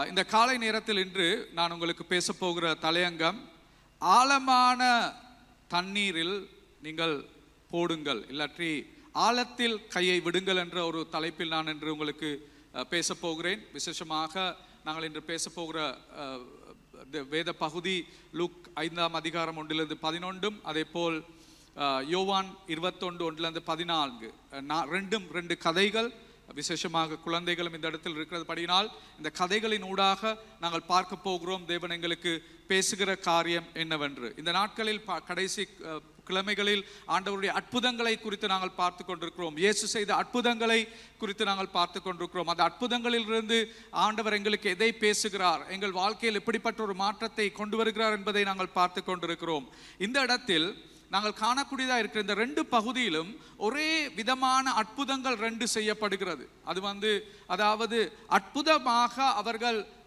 இந்த காலை நேரத்தில் இன்று நான் உங்களுக்கு பேச போகிற தலையங்கம், ஆழமான தண்ணீரில் நீங்கள் போடுங்கள், இல்லாற்றி ஆழத்தில் கையை விடுங்கள் என்ற ஒரு தலைப்பில் நான் இன்று உங்களுக்கு பேச போகிறேன். விசேஷமாக நாங்கள் இன்று பேச போகிற வேத பகுதி லூக் 5ஆம் அதிகாரம் 1-11, அதே போல் யோவான் 21:1-14, ரெண்டு கதைகள். விசேஷமாக குழந்தைகளும் இந்த இடத்தில் இருக்கிறது படியினால் இந்த கதைகளின் ஊடாக நாங்கள் பார்க்க போகிறோம் தேவன் எங்களுக்கு பேசுகிற காரியம் என்னவென்று. இந்த நாட்களில் கடைசி கிழமைகளில் ஆண்டவருடைய அற்புதங்களை குறித்து நாங்கள் பார்த்து கொண்டிருக்கிறோம். இயேசு செய்த அற்புதங்களை குறித்து நாங்கள் பார்த்து கொண்டிருக்கிறோம். அந்த அற்புதங்களிலிருந்து ஆண்டவர் எங்களுக்கு எதை பேசுகிறார், எங்கள் வாழ்க்கையில் எப்படிப்பட்ட ஒரு மாற்றத்தை கொண்டு வருகிறார் என்பதை நாங்கள் பார்த்து கொண்டிருக்கிறோம். இந்த இடத்தில் நாங்கள் காணக்கூடியதாக இருக்கிற இந்த ரெண்டு பகுதியிலும் ஒரே விதமான அற்புதங்கள் ரெண்டு செய்யப்படுகிறது. அதாவது அற்புதமாக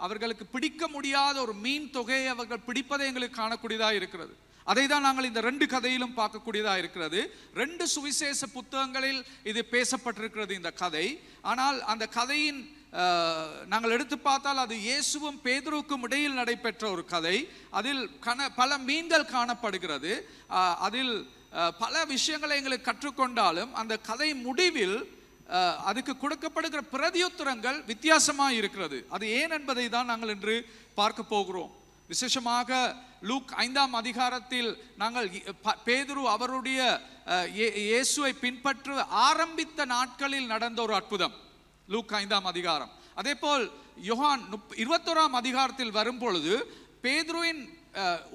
அவர்களுக்கு பிடிக்க முடியாத ஒரு மீன் தொகையை அவர்கள் பிடிப்பதை எங்களுக்கு காணக்கூடியதாக இருக்கிறது. அதை தான் நாங்கள் இந்த ரெண்டு கதையிலும் பார்க்கக்கூடியதாக இருக்கிறது. ரெண்டு சுவிசேஷ புத்தகங்களில் இது பேசப்பட்டிருக்கிறது இந்த கதை. ஆனால் அந்த கதையின் நாங்கள் எடுத்து பார்த்தால் அது இயேசுவும் பேதுருவுக்கும் இடையில் நடைபெற்ற ஒரு கதை. அதில் பல மீன்கள் காணப்படுகிறது. அதில் பல விஷயங்களை எங்களுக்கு கற்றுக்கொண்டாலும் அந்த கதை முடிவில் அதுக்கு கொடுக்கப்படுகிற பிரதியுத்தரங்கள் வித்தியாசமாக இருக்கிறது. அது ஏன் என்பதை தான் நாங்கள் இன்று பார்க்க போகிறோம். விசேஷமாக லூக் 5ஆம் அதிகாரத்தில் நாங்கள் பேதுரு அவருடைய இயேசுவை பின்பற்ற ஆரம்பித்த நாட்களில் நடந்த ஒரு அற்புதம், லூக் 5ஆம் அதிகாரம். அதே போல் யோவான் 21ஆம் அதிகாரத்தில் வரும் பொழுது பேதுருவின்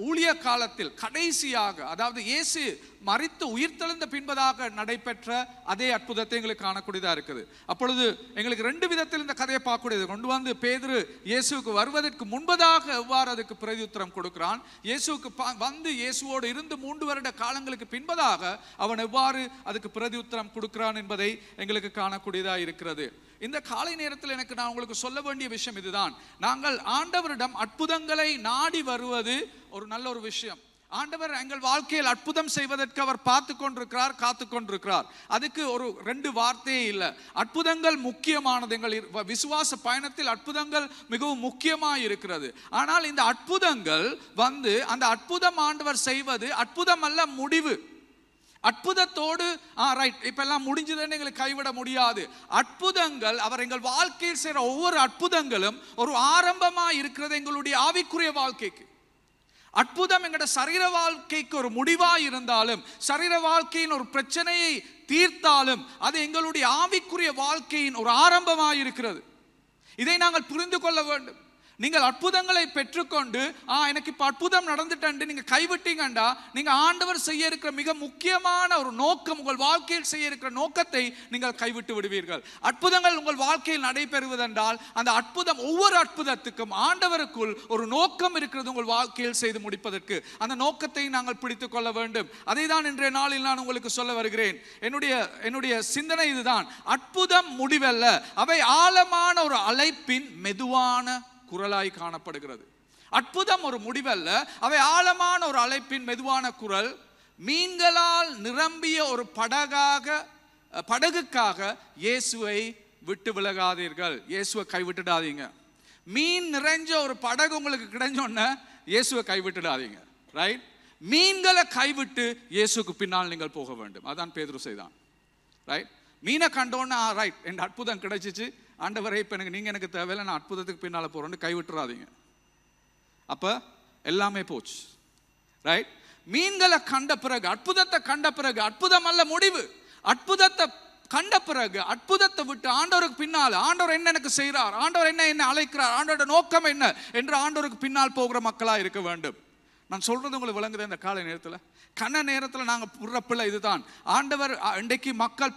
ஊழிய காலத்தில் கடைசியாக, அதாவது இயேசு மரித்து உயிர்த்தெழுந்த பின்பதாக நடைபெற்ற அதே அற்புதத்தை எங்களுக்கு காணக்கூடியதாக இருக்குது. அப்பொழுது எங்களுக்கு ரெண்டு விதத்தில் இந்த கதையை பார்க்கக்கூடியது. கொண்டு வந்து பேதுரு இயேசுவுக்கு வருவதற்கு முன்பதாக எவ்வாறு அதுக்கு பிரதியுத்தரம் கொடுக்கிறான், இயேசுவுக்கு வந்து இயேசுவோடு இருந்து 3 வருட காலங்களுக்கு பின்பதாக அவன் எவ்வாறு அதுக்கு பிரதியுத்தரம் கொடுக்கிறான் என்பதை எங்களுக்கு காணக்கூடியதாக இருக்கிறது. இந்த காலை நேரத்தில் நான் உங்களுக்கு சொல்ல வேண்டிய விஷயம் இதுதான். நாங்கள் ஆண்டவரிடம் அற்புதங்களை நாடி வருவது ஒரு நல்ல ஒரு விஷயம். ஆண்டவர் எங்கள் வாழ்க்கையில் அற்புதம் செய்வதற்கு அவர் பார்த்து கொண்டிருக்கிறார், காத்து கொண்டிருக்கிறார். அதுக்கு ஒரு ரெண்டு வார்த்தையே இல்லை. அற்புதங்கள் முக்கியமானது. எங்கள் விசுவாச பயணத்தில் அற்புதங்கள் மிகவும் முக்கியமாக இருக்கிறது. ஆனால் இந்த அற்புதங்கள் அந்த அற்புதம் ஆண்டவர் செய்வது அற்புதம் அல்ல, முடிவு. அற்புதத்தோடு ரைட் இப்ப எல்லாம் முடிஞ்சதுன்னு எங்களுக்கு கைவிட முடியாது. அற்புதங்கள் அவர் எங்கள் வாழ்க்கையில் செய்கிற ஒவ்வொரு அற்புதங்களும் ஒரு ஆரம்பமா இருக்கிறது எங்களுடைய ஆவிக்குரிய வாழ்க்கைக்கு. அற்புதம் எங்களுடைய சரீர வாழ்க்கைக்கு ஒரு முடிவா இருந்தாலும், சரீர வாழ்க்கையின் ஒரு பிரச்சனையை தீர்த்தாலும் அது எங்களுடைய ஆவிக்குரிய வாழ்க்கையின் ஒரு ஆரம்பமா இருக்கிறது. இதை நாங்கள் புரிந்து கொள்ள வேண்டும். நீங்கள் அற்புதங்களை பெற்றுக்கொண்டு எனக்கு இப்போ அற்புதம் நடந்துட்டு நீங்க கைவிட்டீங்கண்டா நீங்க ஆண்டவர் செய்ய இருக்கிற மிக முக்கியமான ஒரு நோக்கம், உங்கள் வாழ்க்கையில் செய்ய இருக்கிற நோக்கத்தை நீங்கள் கைவிட்டு விடுவீர்கள். அற்புதங்கள் உங்கள் வாழ்க்கையில் நடைபெறுவதென்றால் அந்த அற்புதம், ஒவ்வொரு அற்புதத்துக்கும் ஆண்டவருக்குள் ஒரு நோக்கம் இருக்கிறது உங்கள் வாழ்க்கையில் செய்து முடிப்பதற்கு. அந்த நோக்கத்தை நாங்கள் பிடித்துக் கொள்ள வேண்டும். அதை தான் இன்றைய நாளில் நான் உங்களுக்கு சொல்ல வருகிறேன். என்னுடைய சிந்தனை இதுதான். அற்புதம் முடிவல்ல, அவை ஆழமான ஒரு அழைப்பின் மெதுவான குரலாய் காணப்படுகிறது. அற்புதம் ஒரு முடிவல்ல, அவை ஆழமான ஒரு அழைப்பின் மெதுவான குரல். மீன்களால் நிரம்பிய ஒரு படகுக்காக இயேசுவை விட்டு விலகாதீர்கள், இயேசுவை கைவிட்டுடாதீங்க. மீன் நிறைஞ்ச ஒரு படகு உங்களுக்கு கிடைஞ்சோன்ன இயேசுவை கைவிட்டுடாதீங்க. ரைட்? மீன்களை கைவிட்டு இயேசுக்கு பின்னால் நீங்கள் போக வேண்டும். அதான் பேதுரு செய்தான். ரைட்? மீனை கண்டோன்னா ரைட் என் அற்புதம் கிடைச்சிச்சு, ஆண்டவரே இப்போ நீங்கள் எனக்கு தேவையில்லை, நான் அற்புதத்துக்கு பின்னால் போகிறோன்னு கைவிட்டுறாதீங்க. அப்போ எல்லாமே போச்சு. ரைட்? மீன்களை கண்ட பிறகு, அற்புதத்தை கண்ட பிறகு, அற்புதம் அல்ல முடிவு, அற்புதத்தை கண்ட பிறகு அற்புதத்தை விட்டு ஆண்டவருக்கு பின்னால், ஆண்டவர் என்ன எனக்கு செய்கிறார், ஆண்டவர் என்ன அழைக்கிறார், ஆண்டவரோட நோக்கம் என்ன என்று ஆண்டவருக்கு பின்னால் போகிற மக்களாக இருக்க வேண்டும். நான் சொல்றது உங்களுக்கு விளங்குது. இந்த காலை நேரத்தில் கண்ண நேரத்தில் நாங்கள் புற பிள்ளை இதுதான். ஆண்டவர் இன்றைக்கு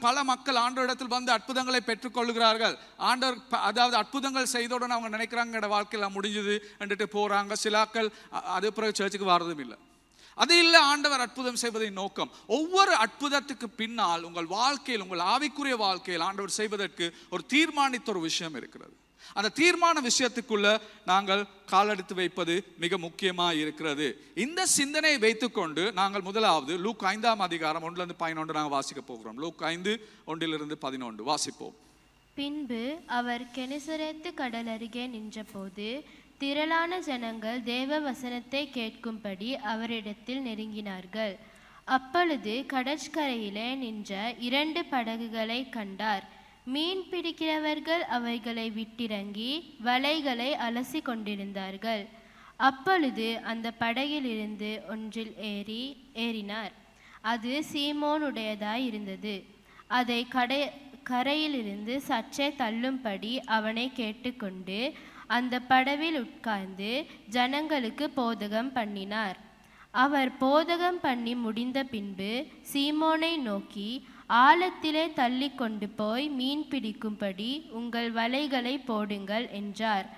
பல மக்கள் ஆண்டவரிடத்தில் வந்து அற்புதங்களை பெற்றுக்கொள்கிறார்கள். ஆண்டவர் அதாவது அற்புதங்கள் செய்தோடனே அவங்க நினைக்கிறாங்க வாழ்க்கையில் முடிஞ்சுது என்றுட்டு போகிறாங்க. சிலாக்கள் அது பிறகு சர்ச்சுக்கு வர்றதும் இல்லை. அது இல்லை ஆண்டவர் அற்புதம் செய்வதின் நோக்கம். ஒவ்வொரு அற்புதத்துக்கு பின்னால் உங்கள் வாழ்க்கையில், உங்கள் ஆவிக்குரிய வாழ்க்கையில் ஆண்டவர் செய்வதற்கு ஒரு தீர்மானித்த ஒரு விஷயம் இருக்கிறது. அந்த தீர்மான விஷயத்துக்குள்ள நாங்கள் காலெடுத்து வைப்பது மிக முக்கியமாக இருக்கிறது. இந்த சிந்தனையை வைத்துக்கொண்டு நாங்கள் முதலாவது லூக் 5ஆம் அதிகாரம் 1-11 நாங்கள் வாசிக்க போகிறோம். லூக் 5:1-11 வாசிப்போம். பின்பு அவர் கெனிசரேத்து கடல் அருகே நின்றபோது திரளான ஜனங்கள் தேவ வசனத்தை கேட்கும்படி அவரிடத்தில் நெருங்கினார்கள். அப்பொழுது கடற்கரையிலே நின்ற 2 படகுகளை கண்டார். மீன் பிடிக்கிறவர்கள் அவைகளை விட்டிறங்கி வலைகளை அலசி கொண்டிருந்தார்கள். அப்பொழுது அந்த படகிலிருந்து ஒன்றில் ஏறினார். அது சீமோனுடையதாய் இருந்தது. அதை கரையிலிருந்து சற்றே தள்ளும்படி அவனை கேட்டுக்கொண்டு அந்த படவில் உட்கார்ந்து ஜனங்களுக்கு போதகம் பண்ணினார். அவர் போதகம் பண்ணி முடிந்த பின்பு சீமோனை நோக்கி, ஆழத்திலே தள்ளி கொண்டு போய் மீன் பிடிக்கும்படி உங்கள் வலைகளை போடுங்கள் என்றார்.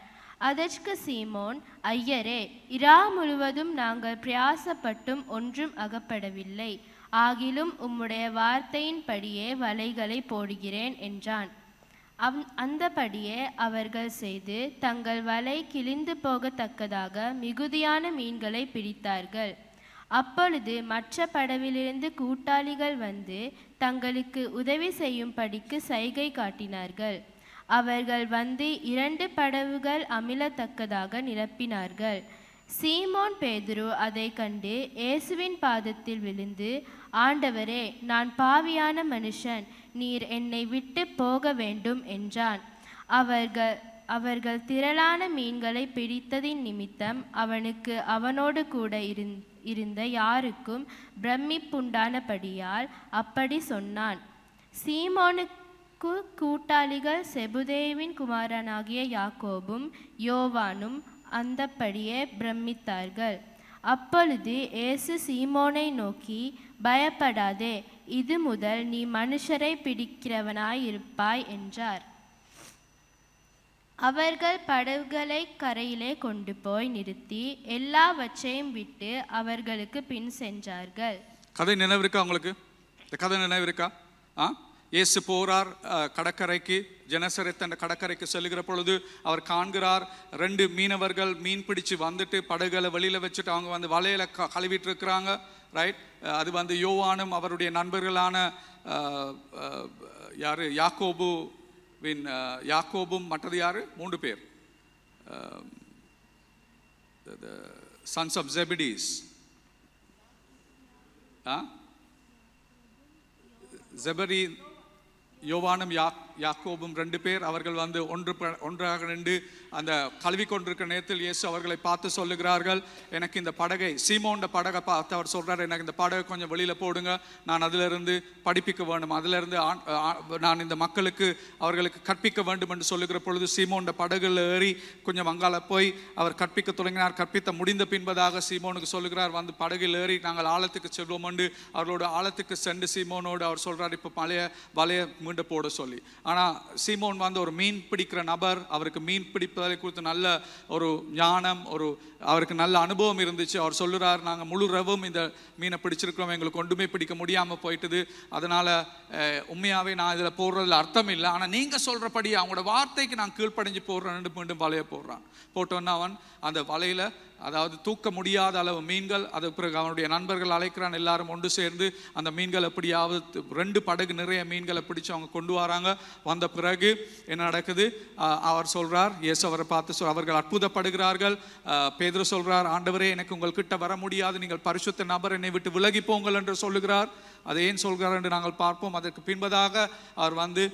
அதற்கு சீமோன், ஐயரே, இரா முழுவதும் நாங்கள் பிரயாசப்பட்டும் ஒன்றும் அகப்படவில்லை. ஆகிலும் உம்முடைய வார்த்தையின்படியே வலைகளை போடுகிறேன் என்றான். அந்தபடியே அவர்கள் செய்து தங்கள் வலை கிழிந்து போகத்தக்கதாக மிகுதியான மீன்களை பிடித்தார்கள். அப்பொழுது மற்ற படவிலிருந்து கூட்டாளிகள் வந்து தங்களுக்கு உதவி செய்யும்படிக்கு சைகை காட்டினார்கள். அவர்கள் வந்து 2 படவுகள் அமிழத்தக்கதாக நிரப்பினார்கள். சீமோன் பேதுரு அதை கண்டு இயேசுவின் பாதத்தில் விழுந்து, ஆண்டவரே, நான் பாவியான மனுஷன், நீர் என்னை விட்டு போக வேண்டும் என்றான். அவர்கள் திரளான மீன்களை பிடித்ததின் நிமித்தம் அவனுக்கு அவனோடு கூட இருந்த யாருக்கும் பிரமிப்புண்டானபடியால் அப்படி சொன்னான். சீமோனுக்கு கூட்டாளிகள் செபுதேவின் குமாரனாகிய யாக்கோபும் யோவானும் அந்தப்படியே பிரமித்தார்கள். அப்பொழுது இயேசு சீமோனை நோக்கி, பயப்படாதே, இது முதல் நீ மனுஷரை பிடிக்கிறவனாயிருப்பாய் என்றார். அவர்கள் படகுகளை கரையிலே கொண்டு போய் நிறுத்தி எல்லாவற்றையும் விட்டு அவர்களுக்கு பின் சென்றார்கள். கதை நினைவிருக்கா உங்களுக்கு? இந்த கதை நினைவிருக்கா? இயேசு போறார் கடற்கரைக்கு, ஜெனசரேத் என்ற கடற்கரைக்கு செல்லுகிற பொழுது அவர் காண்கிறார் 2 மீனவர்கள் மீன் பிடிச்சு வந்துட்டு படகுகளை வெளியில வச்சுட்டு அவங்க வந்து வலையில கழுவிட்டு இருக்கிறாங்க. ரைட். அது வந்து யோவானும் அவருடைய நண்பர்களான யாரு, யாக்கோபும் மற்றது யாரு, 3 பேர், சன்ஸ் ஆஃப் ஜெபடீஸ். ஜெபரி, யோவானும் யாக்கோபும் 2 பேர். அவர்கள் வந்து ஒன்றாக நின்று அந்த கல்வி கொண்டிருக்கிற நேரத்தில் இயேசு அவர்களை பார்த்து சொல்லுகிறார்கள், எனக்கு இந்த படகை, சீமோன் படகை பார்த்து அவர் சொல்றாரு, எனக்கு இந்த படகை கொஞ்சம் வெளியில போடுங்க, நான் அதிலிருந்து படிப்பிக்க வேண்டும், அதிலிருந்து நான் இந்த மக்களுக்கு அவர்களுக்கு கற்பிக்க வேண்டும் என்று சொல்லுகிற பொழுது சீமோன் படகுல ஏறி கொஞ்சம் அங்கால போய் அவர் கற்பிக்க தொடங்கினார். கற்பித்த முடிந்த பின்பதாக சீமோனுக்கு சொல்லுகிறார், வந்து படகில் ஏறி நாங்கள் ஆழத்துக்கு செல்வோம் என்று அவர்களோட ஆழத்துக்கு சென்று சீமோனோடு அவர் சொல்றார், இப்போ பழைய வலைய மீண்டும் போட சொல்லி. ஆனால் சீமோன் வந்து ஒரு மீன் பிடிக்கிற நபர், அவருக்கு மீன் பிடிப்பதை குறித்து நல்ல ஒரு ஞானம், அவருக்கு நல்ல அனுபவம் இருந்துச்சு. அவர் சொல்லுறார், நாங்கள் முழு ரவும் இந்த மீனை பிடிச்சிருக்கிறோம், எங்களுக்கு ஒன்றுமே பிடிக்க முடியாமல் போயிட்டுது, அதனால உண்மையாகவே நான் இதில் போடுறதுல அர்த்தம் இல்லை, ஆனால் நீங்கள் சொல்கிறபடி அவங்களோட வார்த்தைக்கு நான் கீழ்ப்படைஞ்சு போடுறேன், மீண்டும் வலையை போடுறான். போட்டோன்னா அவன் அந்த வலையில், அதாவது தூக்க முடியாத அளவு மீன்கள், அது பிறகு அவனுடைய நண்பர்கள் அழைக்கிறான், எல்லாரும் ஒன்று சேர்ந்து அந்த மீன்கள் எப்படியாவது 2 படகு நிறைய மீன்களை பிடிச்சு அவங்க கொண்டு வராங்க. வந்த பிறகு என்ன நடக்குது? அவர் சொல்றார், இயேசு அவரை பார்த்து அவர்கள் அற்புதப்படுகிறார்கள். பேதுரு சொல்றார், ஆண்டவரே, எனக்கு உங்கள் கிட்ட வர முடியாது, நீங்கள் பரிசுத்த நபர், என்னை விட்டு விலகி போங்கள் என்று சொல்லுகிறார். அதை ஏன் சொல்கிறார் என்று நாங்கள் பார்ப்போம். அதற்கு பின்பதாக அவர் வந்து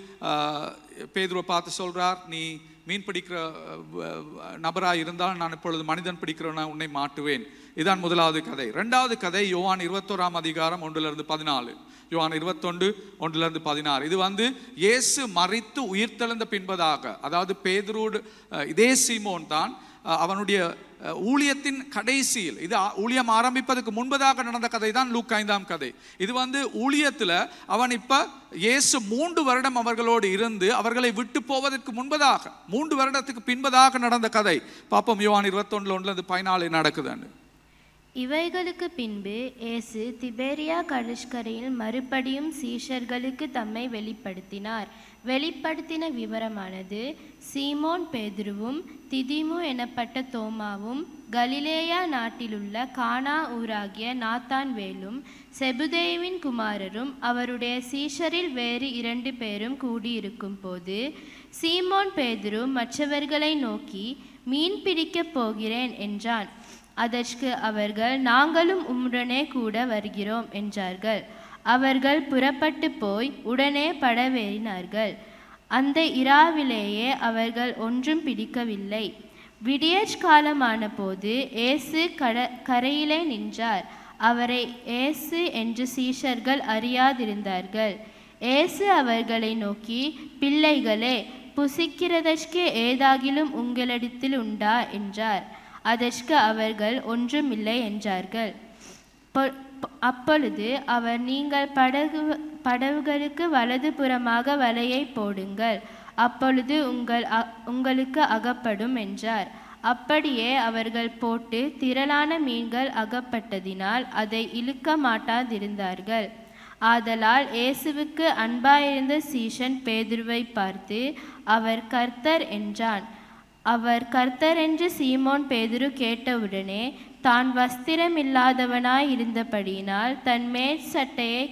பேதுருவை பார்த்து சொல்றார், நீ மீன் பிடிக்கிற நபராக இருந்தால் நான் இப்பொழுது மனிதன் பிடிக்கிறவனா உன்னை மாட்டுவேன். இதுதான் முதலாவது கதை. 2வது கதை யோவான் 21 அதிகாரம் 1-14. யோவான் 21 1-16. இது வந்து இயேசு மரித்து உயிர்த்தெழுந்த பின்பதாக, அதாவது பேதுரு, இதே சீமோன் தான் அவனுடைய ஊழியத்தின் கடைசியில், இது ஊழியம் ஆரம்பிப்பதற்கு முன்பதாக நடந்த கதை தான் லூக்கா 5ஆம் கதை. இது வந்து ஊழியத்தில் அவன் இப்ப இயேசு 3 வருடம் அவர்களோடு இருந்து அவர்களை விட்டு போவதற்கு முன்பதாக 3 வருடத்துக்கு பின்பதாக நடந்த கதை. பாப்போம் யோவான் 21:1-14 நடக்குதுன்னு. இவைகளுக்கு பின்பு இயேசு திபேரியா கடற்கரையில் மறுபடியும் சீஷர்களுக்கு தம்மை வெளிப்படுத்தினார். வெளிப்படுத்தின விவரமானது, சீமோன் பேதுருவும் திதிமு எனப்பட்ட தோமாவும் கலிலேயா நாட்டிலுள்ள கானா ஊராகிய நாத்தான்வேலும் செபுதேவின் குமாரரும் அவருடைய சீஷரில் வேறு 2 பேரும் கூடியிருக்கும் போது சீமோன் பேதுரு மற்றவர்களை நோக்கி, மீன் பிடிக்கப் போகிறேன் என்றான். அதற்கு அவர்கள், நாங்களும் உம்முடனே கூட வருகிறோம் என்றார்கள். அவர்கள் புறப்பட்டு போய் உடனே படவேறினார்கள். அந்த இராவிலேயே அவர்கள் ஒன்றும் பிடிக்கவில்லை. விடியற் காலமான போது இயேசு கரையிலே நின்றார். அவரை இயேசு என்று சீஷர்கள் அறியாதிருந்தார்கள். இயேசு அவர்களை நோக்கி, பிள்ளைகளே, புசிக்கிறதற்கு ஏதாகிலும் உங்களிடத்தில் உண்டா என்றார். அதற்கு அவர்கள், ஒன்றுமில்லை என்றார்கள். அப்பொழுது அவர், நீங்கள் படகுகளுக்கு வலது புறமாக வலையை போடுங்கள், அப்பொழுது உங்களுக்கு அகப்படும் என்றார். அப்படியே அவர்கள் போட்டு திரளான மீன்கள் அகப்பட்டதினால் அதை இழுக்க மாட்டாதிருந்தார்கள். ஆதலால் இயேசுவுக்கு அன்பாயிருந்த சீஷன் பேதுருவை பார்த்து, அவர் கர்த்தர் என்றான். அவர் கர்த்தர் என்று சீமோன் பேதுரு கேட்டவுடனே தான் வஸ்திரமில்லாதவனாய் இருந்தபடியினால் தன் மேற்சட்டையை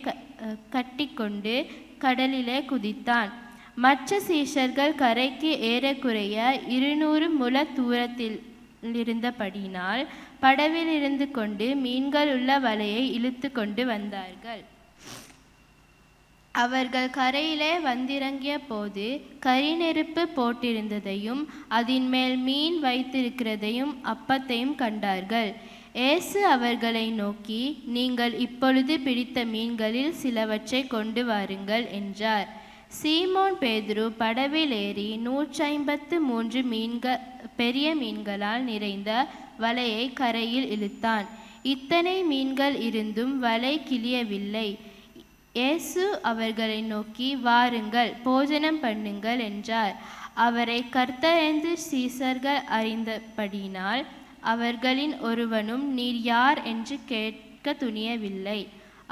கட்டிக்கொண்டு கடலிலே குதித்தான். மற்ற சீஷர்கள் கரைக்கு ஏறக்குறைய 200 முழ தூரத்தில் இருந்தபடியினால் படவில் இருந்து கொண்டு மீன்கள் உள்ள வலையை இழுத்து கொண்டு வந்தார்கள். அவர்கள் கரையிலே வந்திறங்கிய போது கரிநெருப்பு போட்டிருந்ததையும் அதன் மேல் மீன் வைத்திருக்கிறதையும் அப்பத்தையும் கண்டார்கள். இயேசு அவர்களை நோக்கி, நீங்கள் இப்பொழுது பிடித்த மீன்களில் சிலவற்றை கொண்டு வாருங்கள் என்றார். சீமோன் பேதுரு படவில் ஏறி 153 பெரிய மீன்களால் நிறைந்த வலையை கரையில் இழுத்தான். இத்தனை மீன்கள் இருந்தும் வலை கிழியவில்லை. இயேசு அவர்களை நோக்கி, வாருங்கள், போஜனம் பண்ணுங்கள் என்றார். அவரை கர்த்தர் என்று சீஷர்கள் அறிந்தபடியினால் அவர்களின் ஒருவனும், நீர் யார் என்று கேட்க துணியவில்லை.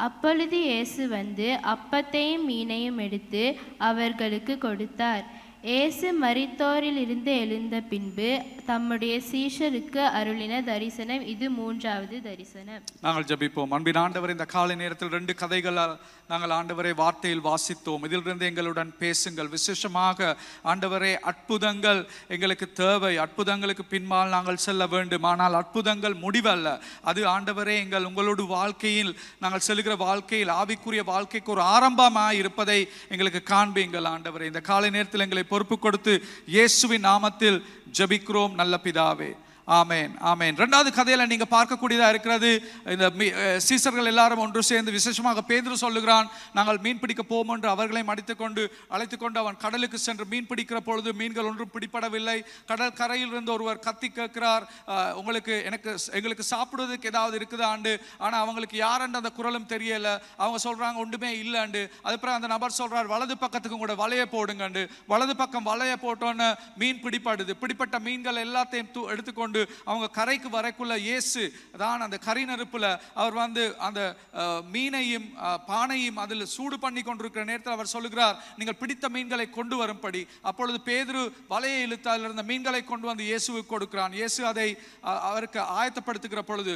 அப்பொழுது இயேசு வந்து அப்பத்தையும் மீனையும் எடுத்து அவர்களுக்கு கொடுத்தார். இயேசு மரித்தோரிலிருந்து எழுந்த பின்பு தம்முடைய சீஷருக்கு அருளின தரிசனம் இது 3வது தரிசனம். நாங்கள் ஜெபிப்போம். அன்பின் ஆண்டவர், இந்த காலை நேரத்தில் 2 கதைகளால் நாங்கள் ஆண்டவரை வார்த்தையில் வாசித்தோம். இதிலிருந்து எங்களுடன் பேசுங்கள். விசேஷமாக ஆண்டவரே, அற்புதங்கள் எங்களுக்கு தேவை. அற்புதங்களுக்கு பின்பால் நாங்கள் செல்ல வேண்டும். ஆனால் அற்புதங்கள் முடிவல்ல. அது ஆண்டவரே, உங்களோட வாழ்க்கையில் நாங்கள் செல்கிற வாழ்க்கையில் ஆவிக்குரிய வாழ்க்கைக்கு ஒரு ஆரம்பமாக இருப்பதை எங்களுக்கு காண்பீங்கள் ஆண்டவரே. இந்த காலை நேரத்தில் எங்களை பொறுப்பு கொடுத்து இயேசுவின் நாமத்தில் ஜெபிக்கிறோம் நல்ல பிதாவே. ஆமேன், ஆமேன். 2வது கதையில நீங்க பார்க்கக்கூடியதா இருக்கிறது, இந்த சீசர்கள் எல்லாரும் ஒன்று சேர்ந்து, விசேஷமாக பேதுரு சொல்லுகிறான், நாங்கள் மீன் பிடிக்க போவோம் என்று அவர்களையும் அழைத்து கொண்டு அவன் கடலுக்கு சென்று மீன் பிடிக்கிற பொழுது மீன்கள் ஒன்றும் பிடிபடவில்லை. கடல் கரையில் இருந்து ஒருவர் கத்தி கேட்கிறார், எங்களுக்கு சாப்பிடுவதற்கு ஏதாவது இருக்குதா ஆண்டு. ஆனா அவங்களுக்கு யாருன்னு அந்த குரலும் தெரியல. அவங்க சொல்றாங்க ஒன்றுமே இல்லைண்டு. அதுக்கப்புறம் அந்த நபர் சொல்றார், வலது பக்கத்துக்கு கூட வலையை போடுங்கண்டு. வலது பக்கம் வலையை போட்டோன்னு மீன் பிடிப்பட்ட மீன்கள் எல்லாத்தையும் எடுத்துக்கொண்டு அவங்க கரைக்கு வரக்குள்ள இயேசு தான் அந்த கரி நெருப்புல அவர் வந்து அந்த மீனையும் பானையும் அதில் சூடு பண்ணி கொண்டிருக்கிற நேரத்தில் அவர் சொல்லுகிறார், நீங்கள் பிடித்த மீன்களை கொண்டு வரும்படி. அப்பொழுது பேதுரு வலையை இழுத்து அதில் இருந்த மீன்களை கொண்டு வந்து இயேசுவுக்கு கொடுக்கிறான். இயேசு அதை அவருக்கு ஆயத்தப்படுத்துகிற பொழுது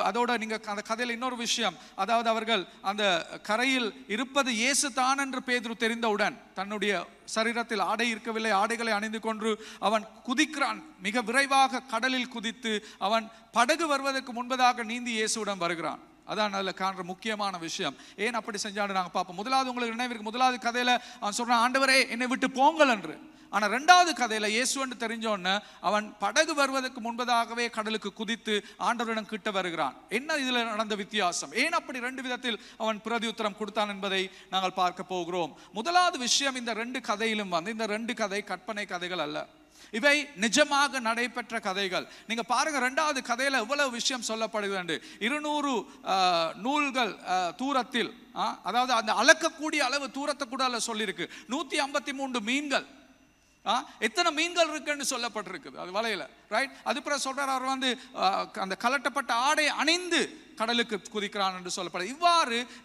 அதோட நீங்க அந்த கதையில் இன்னொரு விஷயம், அதாவது அவர்கள் அந்த கரையில் இருப்பது இயேசு தான் என்று பேதுரு தெரிந்தவுடன் தன்னுடைய சரீரத்தில் ஆடை இருக்கவில்லை, ஆடைகளை அணிந்து கொண்டு அவன் குதிக்கிறான். மிக விரைவாக கடலில் குதித்து அவன் படகு வருவதற்கு முன்பதாக நீந்தி இயேசுவிடம் வருகிறான். அதான் அதில் காண்ற முக்கியமான விஷயம். ஏன் அப்படி செஞ்சான்னு நாங்கள் பார்ப்போம். முதலாவது உங்களுக்கு நினைவிருக்கு, முதலாவது கதையில அவன் சொல்றான், ஆண்டவரே என்னை விட்டு போங்கள் என்று. ஆனா 2வது கதையில இயேசுன்னு தெரிஞ்சோன்னு அவன் படகு வருவதற்கு முன்பதாகவே கடலுக்கு குதித்து ஆண்டவரிடம் கிட்ட வருகிறான். என்ன இதுல நடந்த வித்தியாசம்? ஏன் அப்படி 2 விதத்தில் அவன் பிரதியுத்தரம் கொடுத்தான் என்பதை நாங்கள் பார்க்க போகிறோம். முதலாவது விஷயம், இந்த 2 கதையிலும் வந்து இந்த 2 கதை கற்பனை கதைகள் அல்ல, இவை நிஜமாக நடைபெற்ற கதைகள். நீங்க பாருங்க, 2வது கதையில எவ்வளவு விஷயம் சொல்லப்படுகிறது. 200 நூல்கள் தூரத்தில், அதாவது அந்த அளக்கக்கூடிய அளவு தூரத்தை கூட அல்ல சொல்லியிருக்கு. 153 மீன்கள், எத்தனை மீன்கள் இருக்குன்னு சொல்லப்பட்டிருக்குது அது வலையில, ரைட்? அதுக்கப்புறம் சொல்றார், அவர் வந்து அந்த கலட்டப்பட்ட ஆடை அணிந்து கடலுக்கு குதிக்கிறான் என்று சொல்லப்படுது.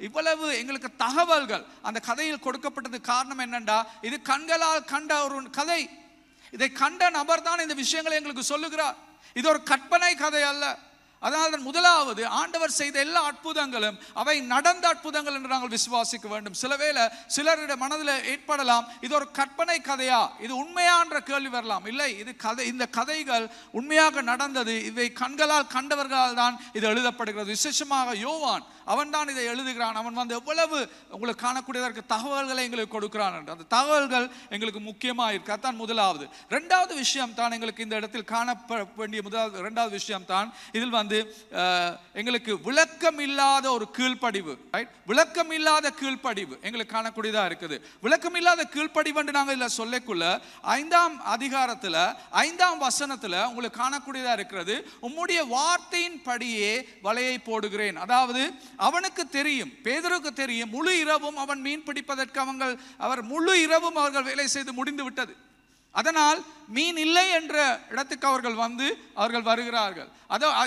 இவ்வளவு எங்களுக்கு தகவல்கள் அந்த கதையில் கொடுக்கப்பட்டது. காரணம் என்னண்டா, இது கண்களால் கண்ட ஒரு கதை. இதை கண்ட நபர் தான் இந்த விஷயங்களை எங்களுக்கு சொல்லுகிறார். இது ஒரு கற்பனை கதை அல்ல. அதனால் முதலாவது ஆண்டவர் செய்த எல்லா அற்புதங்களும் அவை நடந்த அற்புதங்கள் என்று நாங்கள் விசுவாசிக்க வேண்டும். சில வேளை சிலருடைய மனதில் ஏற்படலாம், இது ஒரு கற்பனை கதையா, இது உண்மையான்ற கேள்வி வரலாம். இல்லை, இது கதை, இந்த கதைகள் உண்மையாக நடந்தது. இவை கண்களால் கண்டவர்களால் தான் இது எழுதப்படுகிறது. விசேஷமாக யோவான், அவன் தான் இதை எழுதுகிறான். அவன் வந்து எவ்வளவு உங்களுக்கு காணக்கூடியதற்கு தகவல்களை எங்களுக்கு கொடுக்கிறான் என்று, அந்த தகவல்கள் எங்களுக்கு முக்கியமாக இருக்கு. அதுதான் முதலாவது. இரண்டாவது விஷயம் தான் எங்களுக்கு இந்த இடத்தில் காணப்பட வேண்டிய இரண்டாவது விஷயம் தான் இதில் வந்து எங்களுக்கு விளக்கம் இல்லாத ஒரு கீழ்ப்படிவு. விளக்கம் இல்லாத கீழ்ப்படிவு எங்களுக்கு காணக்கூடியதா இருக்குது. விளக்கம் இல்லாத கீழ்ப்படிவு என்று நாங்கள் இதில் சொல்லக்குள்ள 5ஆம் அதிகாரத்தில் 5ஆம் வசனத்தில் உங்களுக்கு காணக்கூடியதா இருக்கிறது, உம்முடைய வார்த்தையின் படியே வலையை போடுகிறேன். அதாவது அவனுக்கு தெரியும், பேதுருக்கு தெரியும், முழு இரவும் அவன் மீன் பிடிப்பதற்கு அவர் முழு இரவும் அவர்கள் வேலை செய்து முடிந்து விட்டது. அதனால் மீன் இல்லை என்ற இடத்துக்கு அவர்கள் வருகிறார்கள்.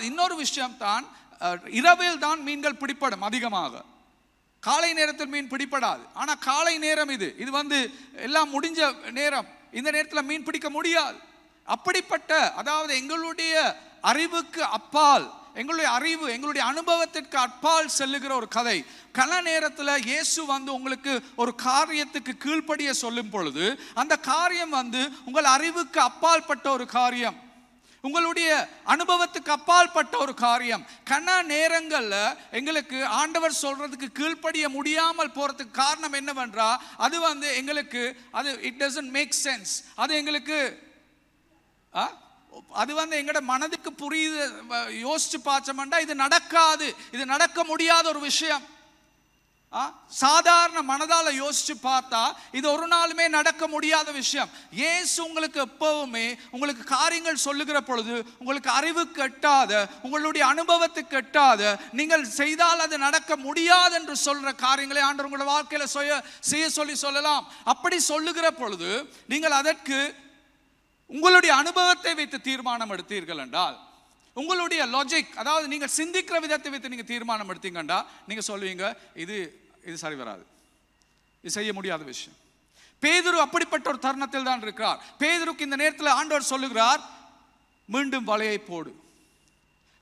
இன்னொரு விஷயம் தான், இரவில் தான் மீன்கள் பிடிப்படும் அதிகமாக, காலை நேரத்தில் மீன் பிடிப்படாது. ஆனால் காலை நேரம் இது வந்து எல்லாம் முடிஞ்ச நேரம், இந்த நேரத்தில் மீன் பிடிக்க முடியாது. அப்படிப்பட்ட, அதாவது எங்களுடைய அறிவுக்கு அப்பால், எங்களுடைய அறிவு, எங்களுடைய அனுபவத்திற்கு அப்பால் செல்லுகிற ஒரு கதை. கன நேரத்தில் இயேசு வந்து உங்களுக்கு ஒரு காரியத்துக்கு கீழ்ப்படிய சொல்லும் பொழுது, அந்த காரியம் வந்து உங்கள் அறிவுக்கு அப்பால் பட்ட ஒரு காரியம், உங்களுடைய அனுபவத்துக்கு அப்பால் பட்ட ஒரு காரியம். கன நேரங்களில் எங்களுக்கு ஆண்டவர் சொல்றதுக்கு கீழ்ப்படிய முடியாமல் போறதுக்கு காரணம் என்னவென்றா, அது வந்து எங்களுக்கு இட் டசன்ட் மேக் சென்ஸ். அது எங்களுக்கு அது வந்து எங்களோட மனதுக்கு புரியுது, யோசிச்சு பார்த்தோம்னா இது நடக்காது, இது நடக்க முடியாத ஒரு விஷயம். சாதாரண மனதால யோசிச்சு பார்த்தா இது ஒரு நாளுமே நடக்க முடியாத விஷயம். இயேசு உங்களுக்கு எப்பவுமே உங்களுக்கு காரியங்கள் சொல்லுகிற பொழுது, உங்களுக்கு அறிவுக்கு எட்டாத, உங்களுடைய அனுபவத்துக்கு எட்டாத, நீங்கள் செய்தால் அது நடக்க முடியாது என்று சொல்ற காரியங்களை ஆண்டவர் உங்களுடைய வாழ்க்கையில செய்ய சொல்லலாம். அப்படி சொல்லுகிற பொழுது நீங்கள் அதற்கு உங்களுடைய அனுபவத்தை வைத்து தீர்மானம் எடுத்தீர்கள் என்றால், உங்களுடைய லாஜிக், அதாவது நீங்கள் சிந்திக்கிற விதத்தை வைத்து நீங்கள் தீர்மானம் எடுத்தீங்கண்டா, நீங்க சொல்லுவீங்க இது சரி வராது, இது செய்ய முடியாத விஷயம். பேதுரு அப்படிப்பட்ட ஒரு தருணத்தில் தான் இருக்கிறார். பேதுருக்கு இந்த நேரத்தில் ஆண்டவர் சொல்லுகிறார், மீண்டும் வலையை போடு.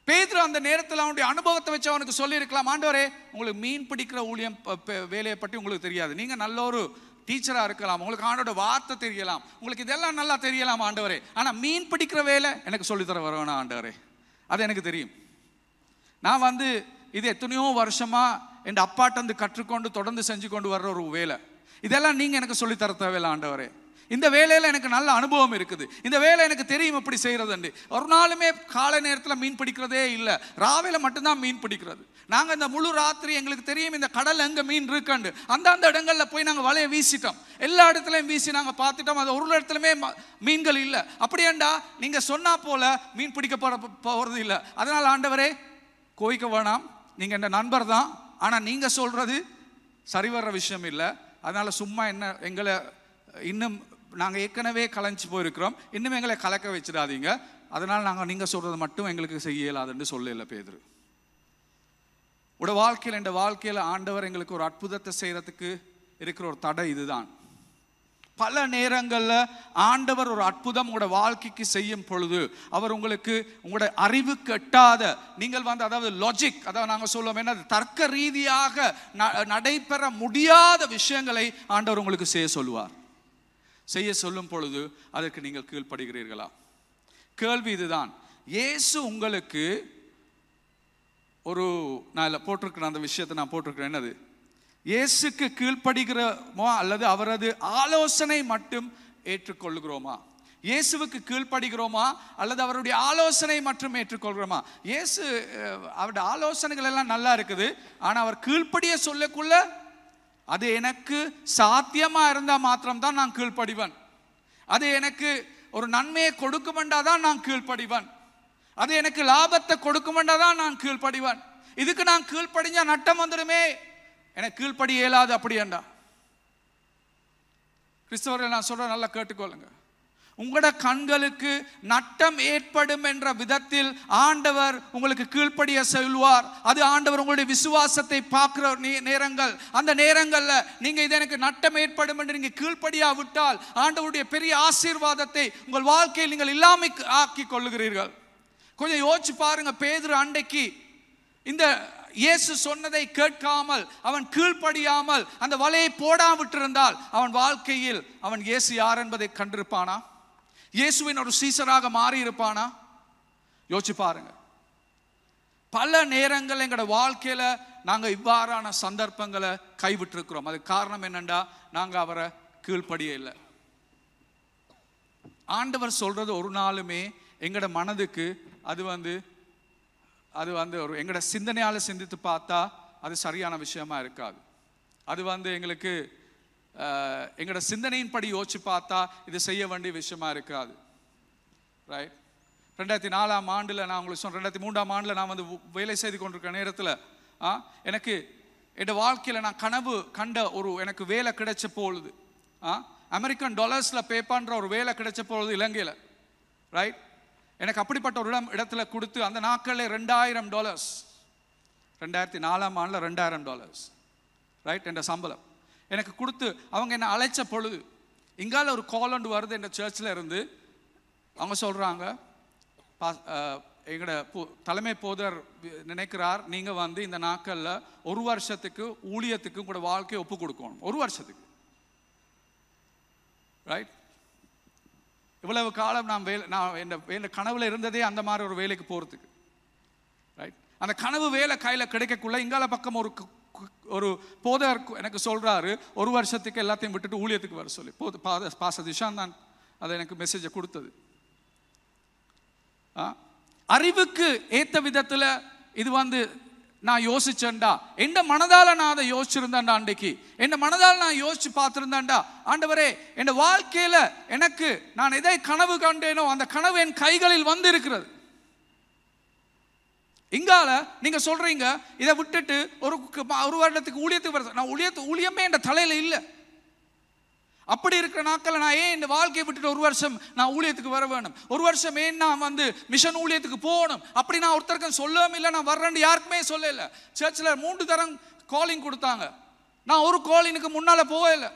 பேதுரு அந்த நேரத்தில் அவனுடைய அனுபவத்தை வச்சு அவனுக்கு சொல்லி இருக்கலாம், ஆண்டவரே உங்களுக்கு மீன் பிடிக்கிற ஊழியம் வேலையை பற்றி உங்களுக்கு தெரியாது, நீங்க நல்ல ஒரு டீச்சராக இருக்கலாம், உங்களுக்கு ஆண்டோட வார்த்தை தெரியலாம், உங்களுக்கு இதெல்லாம் நல்லா தெரியலாம் ஆண்டவரே, ஆனால் மீன் பிடிக்கிற வேலை எனக்கு சொல்லித்தர வரவேணா ஆண்டவரே, அது எனக்கு தெரியும். நான் வந்து இது எத்தனையோ வருஷமா என் அப்பாட்ட வந்து கற்றுக்கொண்டு தொடர்ந்து செஞ்சு கொண்டு வர்ற ஒரு வேலை, இதெல்லாம் நீங்கள் எனக்கு சொல்லித்தர தேவையில்லை ஆண்டவரே. இந்த வேலையில் எனக்கு நல்ல அனுபவம் இருக்குது, இந்த வேலை எனக்கு தெரியும் எப்படி செய்யறதுண்டு. ஒரு நாளுமே காலை நேரத்தில் மீன் பிடிக்கிறதே இல்லை, ராவில மட்டும்தான் மீன் பிடிக்கிறது. நாங்கள் இந்த முழு ராத்திரி எங்களுக்கு தெரியும் இந்த கடல் எங்கே மீன் இருக்குண்டு, அந்தந்த இடங்களில் போய் நாங்கள் வலையை வீசிட்டோம், எல்லா இடத்துலையும் வீசி நாங்கள் பார்த்துட்டோம், அது ஒரு இடத்துலையுமே மீன்கள் இல்லை. அப்படியேண்டா நீங்கள் சொன்னா போல மீன் பிடிக்க போகிறது இல்லை. அதனால் ஆண்டவரே கோவிக்க வேணாம், நீங்கள் என் நண்பர் தான், ஆனால் நீங்கள் சொல்கிறது சரி வர்ற விஷயம் இல்லை. அதனால் சும்மா எங்களை இன்னும் நாங்கள் ஏற்கனவே கலைஞ்சு போயிருக்கிறோம், இன்னும் எங்களை கலக்க வச்சிடாதீங்க, அதனால் நாங்கள் நீங்கள் சொல்கிறது மட்டும் எங்களுக்கு செய்ய இயலாதுன்னு சொல்லல பேதுரு. வாழ்க்கையில் இந்த வாழ்க்கையில் ஆண்டவர் எங்களுக்கு ஒரு அற்புதத்தை செய்யறதுக்கு இருக்கிற ஒரு தடை இதுதான். பல நேரங்களில் ஆண்டவர் ஒரு அற்புதம் உங்களோட வாழ்க்கைக்கு செய்யும் பொழுது அவர் உங்களுக்கு உங்களோட அறிவுக்கு எட்டாத, நீங்கள் வந்து அதாவது லாஜிக், அதாவது நாங்கள் சொல்லுவோம் என்ன, தர்க்க ரீதியாக நடைபெற முடியாத விஷயங்களை ஆண்டவர் உங்களுக்கு செய்ய சொல்லுவார். செய்ய சொல்லும் பொழுது அதற்கு நீங்கள் கீழ்ப்படுகிறீர்களா? கேள்வி இதுதான். இயேசு உங்களுக்கு நான் இல்லை போட்டிருக்கிறேன், அந்த விஷயத்தை நான் போட்டிருக்கிறேன், என்னது, இயேசுக்கு கீழ்ப்படுகிறோமா அல்லது அவரது ஆலோசனை மட்டும் ஏற்றுக்கொள்கிறோமா? இயேசுவுக்கு கீழ்ப்படுகிறோமா அல்லது அவருடைய ஆலோசனை மட்டும் ஏற்றுக்கொள்கிறோமா? இயேசு அவருடைய ஆலோசனைகள் எல்லாம் நல்லா இருக்குது, ஆனால் அவர் கீழ்ப்படிய சொல்லக்குள்ள அது எனக்கு சாத்தியமா இருந்தா மாத்திரம்தான் நான் கீழ்ப்படிவன், அது எனக்கு ஒரு நன்மையை கொடுக்க வேண்டாதான் நான் கீழ்ப்படிவன், அது எனக்கு லாபத்தை கொடுக்க வேண்டாதான் நான் கீழ்ப்படிவன், இதுக்கு நான் கீழ்ப்படிஞ்சா நட்டம் வந்துடுமே, எனக்கு கீழ்ப்படி இயலாது. அப்படி ஏண்டா கிறிஸ்தவர்கள் நான் சொல்ற நல்லா கேட்டுக்கொள்ளுங்க, உங்களோட கண்களுக்கு நட்டம் ஏற்படும் என்ற விதத்தில் ஆண்டவர் உங்களுக்கு கீழ்ப்படிய சொல்வார். அது ஆண்டவர் உங்களுடைய விசுவாசத்தை பார்க்கிற நேரங்கள், அந்த நேரங்கள்ல நீங்க இது எனக்கு நட்டம் ஏற்படும் என்று நீங்க கீழ்ப்படியா விட்டால் ஆண்டவருடைய பெரிய ஆசீர்வாதத்தை உங்கள் வாழ்க்கையில் நீங்கள் இல்லாமல் ஆக்கி கொள்ளுகிறீர்கள். கொஞ்சம் யோசிச்சு பாருங்க. பேதுரு அன்றைக்கு இந்த இயேசு சொன்னதை கேட்காமல், அவன் கீழ்ப்படியாமல் அந்த வலையை போடாவிட்டிருந்தால் அவன் வாழ்க்கையில் அவன் இயேசு யார் என்பதை கண்டிருப்பானா? இயேசுவின் ஒரு சீசராக மாறி இருப்பானா? யோசிச்சு பாருங்க. பல நேரங்கள் எங்களோட வாழ்க்கையில நாங்க இவ்வாறான சந்தர்ப்பங்களை கைவிட்டு இருக்கிறோம். அதுக்கு காரணம் என்னண்டா, நாங்க அவரை கீழ்ப்படிய இல்லை. ஆண்டவர் சொல்றது ஒரு நாளுமே எங்களோட மனதுக்கு அது வந்து ஒரு எங்களோட சிந்தனையால சிந்தித்து பார்த்தா அது சரியான விஷயமா இருக்காது. அது எங்களுக்கு எங்களோட சிந்தனையின்படி யோசிச்சு பார்த்தா இது செய்ய வேண்டிய விஷயமா இருக்காது. ரைட். 2004ஆம் ஆண்டுல நான் உங்களுக்கு சொன்னேன், 2003ஆம் ஆண்டுல நான் வேலை செய்து கொண்டிருக்கிற நேரத்தில் எனக்கு என் வாழ்க்கையில் நான் கனவு கண்ட எனக்கு வேலை கிடைச்ச பொழுது, அமெரிக்கன் டாலர்ஸ்ல பே பண்ற ஒரு வேலை கிடைச்ச பொழுது இலங்கையில், ரைட். எனக்கு அப்படிப்பட்ட ஒரு இடத்துல கொடுத்து அந்த நாட்களில் $2000, 2004ஆம் ஆண்டுல $2000, ரைட், என்ற சம்பளம் எனக்கு கொடுத்து அவங்க என்ன அழைச்ச பொழுது, இங்கால ஒரு கால் ஒன்று வருது என்ற சர்ச்சில் இருந்து. அவங்க சொல்றாங்க, எங்களோட தலைமை போதர் நினைக்கிறார், நீங்க இந்த நாட்கள்ல 1 வருஷத்துக்கு ஊழியத்துக்கு கூட வாழ்க்கையை ஒப்பு கொடுக்கணும். 1 வருஷத்துக்கு, ரைட். இவ்வளவு காலம் நான் என் கனவுல இருந்ததே அந்த மாதிரி ஒரு வேலைக்கு போறதுக்கு, ரைட். அந்த கனவு வேலை கையில கிடைக்கக்குள்ள இங்கால பக்கம் ஒரு போதர் எனக்கு சொல்றாரு, 1 வருஷத்துக்கு எல்லாத்தையும் விட்டுட்டு ஊழியத்துக்கு வர சொல்லி. பாஸ்டர் திஷான் தான் அதை எனக்கு மெசேஜை கொடுத்தது. அறிவுக்கு ஏத்த விதத்துல இது நான் யோசிச்சேன்டா, எந்த மனதால நான் அதை யோசிச்சிருந்தேன்டா, அன்றைக்கு என் மனதால நான் யோசிச்சு பார்த்திருந்தேன்டா, ஆண்டவரே என் வாழ்க்கையில எனக்கு நான் எதை கனவு கண்டேனோ அந்த கனவு என் கைகளில் இருக்கிறது. இங்கால நீங்க சொல்றீங்க இதை விட்டுட்டு ஒரு வருடத்துக்கு ஊழியத்துக்கு வருது. நான் ஊழியமே என் தலையில இல்லை. அப்படி இருக்கிற நாட்கள் நான் ஏன் இந்த வாழ்க்கையை விட்டுட்டு 1 வருஷம் நான் ஊழியத்துக்கு வர வேணும்? 1 வருஷம் ஏன் நான் மிஷன் ஊழியத்துக்கு போகணும்? அப்படி நான் ஒருத்தருக்கும் சொல்லவும் இல்லை, நான் வர்றேன்னு யாருக்குமே சொல்லல. சர்ச்சில் 3 தரம் காலிங் கொடுத்தாங்க, நான் ஒரு காலினுக்கு முன்னால போகல.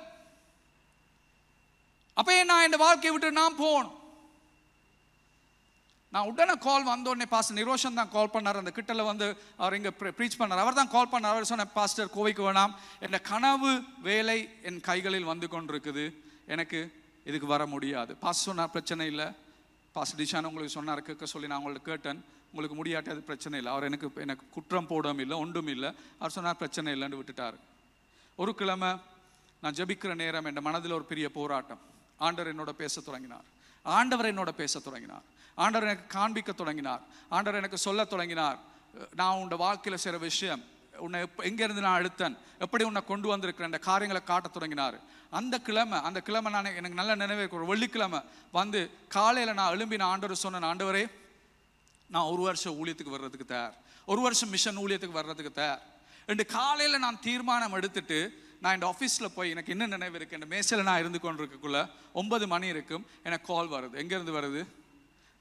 அப்ப நான் இந்த வாழ்க்கையை விட்டு நான் போகணும். நான் உடனே கால் வந்தோடனே பாஸ்டர் நிரோஷன் தான் கால் பண்ணார். அந்த கிட்டல அவர் இங்கே ப்ரீச் பண்ணார். அவர் தான் கால் பண்ணார். அவர் சொன்ன, பாஸ்டர் கோவைக்கு வேணாம், என் கனவு வேலை என் கைகளில் கொண்டிருக்குது, எனக்கு இதுக்கு வர முடியாது. பாஸ்டர் சொன்னார், பிரச்சனை இல்லை. பாஸ்டர் டிஷான் உங்களுக்கு சொன்னார் கேட்க சொல்லி, நான் உங்கள்ட்ட கேட்டேன், உங்களுக்கு முடியாட்டி அது பிரச்சனை இல்லை. அவர் எனக்கு குற்றம் போடவும் இல்லை, ஒன்றும் இல்லை. அவர் சொன்னார் பிரச்சனை இல்லைன்னு விட்டுட்டார். ஒரு கிழமை நான் ஜெபிக்கிற நேரம் என் மனதில் ஒரு பெரிய போராட்டம். ஆண்டவர் என்னோட பேச தொடங்கினார். ஆண்டவர் எனக்கு காண்பிக்க தொடங்கினார். ஆண்டவர் எனக்கு சொல்ல தொடங்கினார், நான் உன் வாழ்க்கையில் செய்கிற விஷயம், உன்னை எங்கேருந்து நான் எடுத்தேன், எப்படி உன்னை கொண்டு வந்திருக்கிறேன், இந்த காரியங்களை காட்ட தொடங்கினார். அந்த கிழமை நான் எனக்கு நல்ல நினைவு இருக்கு. ஒரு வெள்ளிக்கிழமை காலையில் நான் எழும்பி நான் ஆண்டவர் சொன்னேன், ஆண்டவரே நான் 1 வருஷம் ஊழியத்துக்கு வர்றதுக்கு தயார், 1 வருஷம் மிஷன் ஊழியத்துக்கு வர்றதுக்கு தயார் என்று காலையில் நான் தீர்மானம் எடுத்துட்டு நான் இந்த ஆஃபீஸில் போய், எனக்கு என்ன நினைவு இருக்கு, இந்த மேசையில் நான் இருந்து கொண்டிருக்கக்குள்ள 9 மணி இருக்கும், எனக்கு கால் வருது. எங்கேருந்து வருது?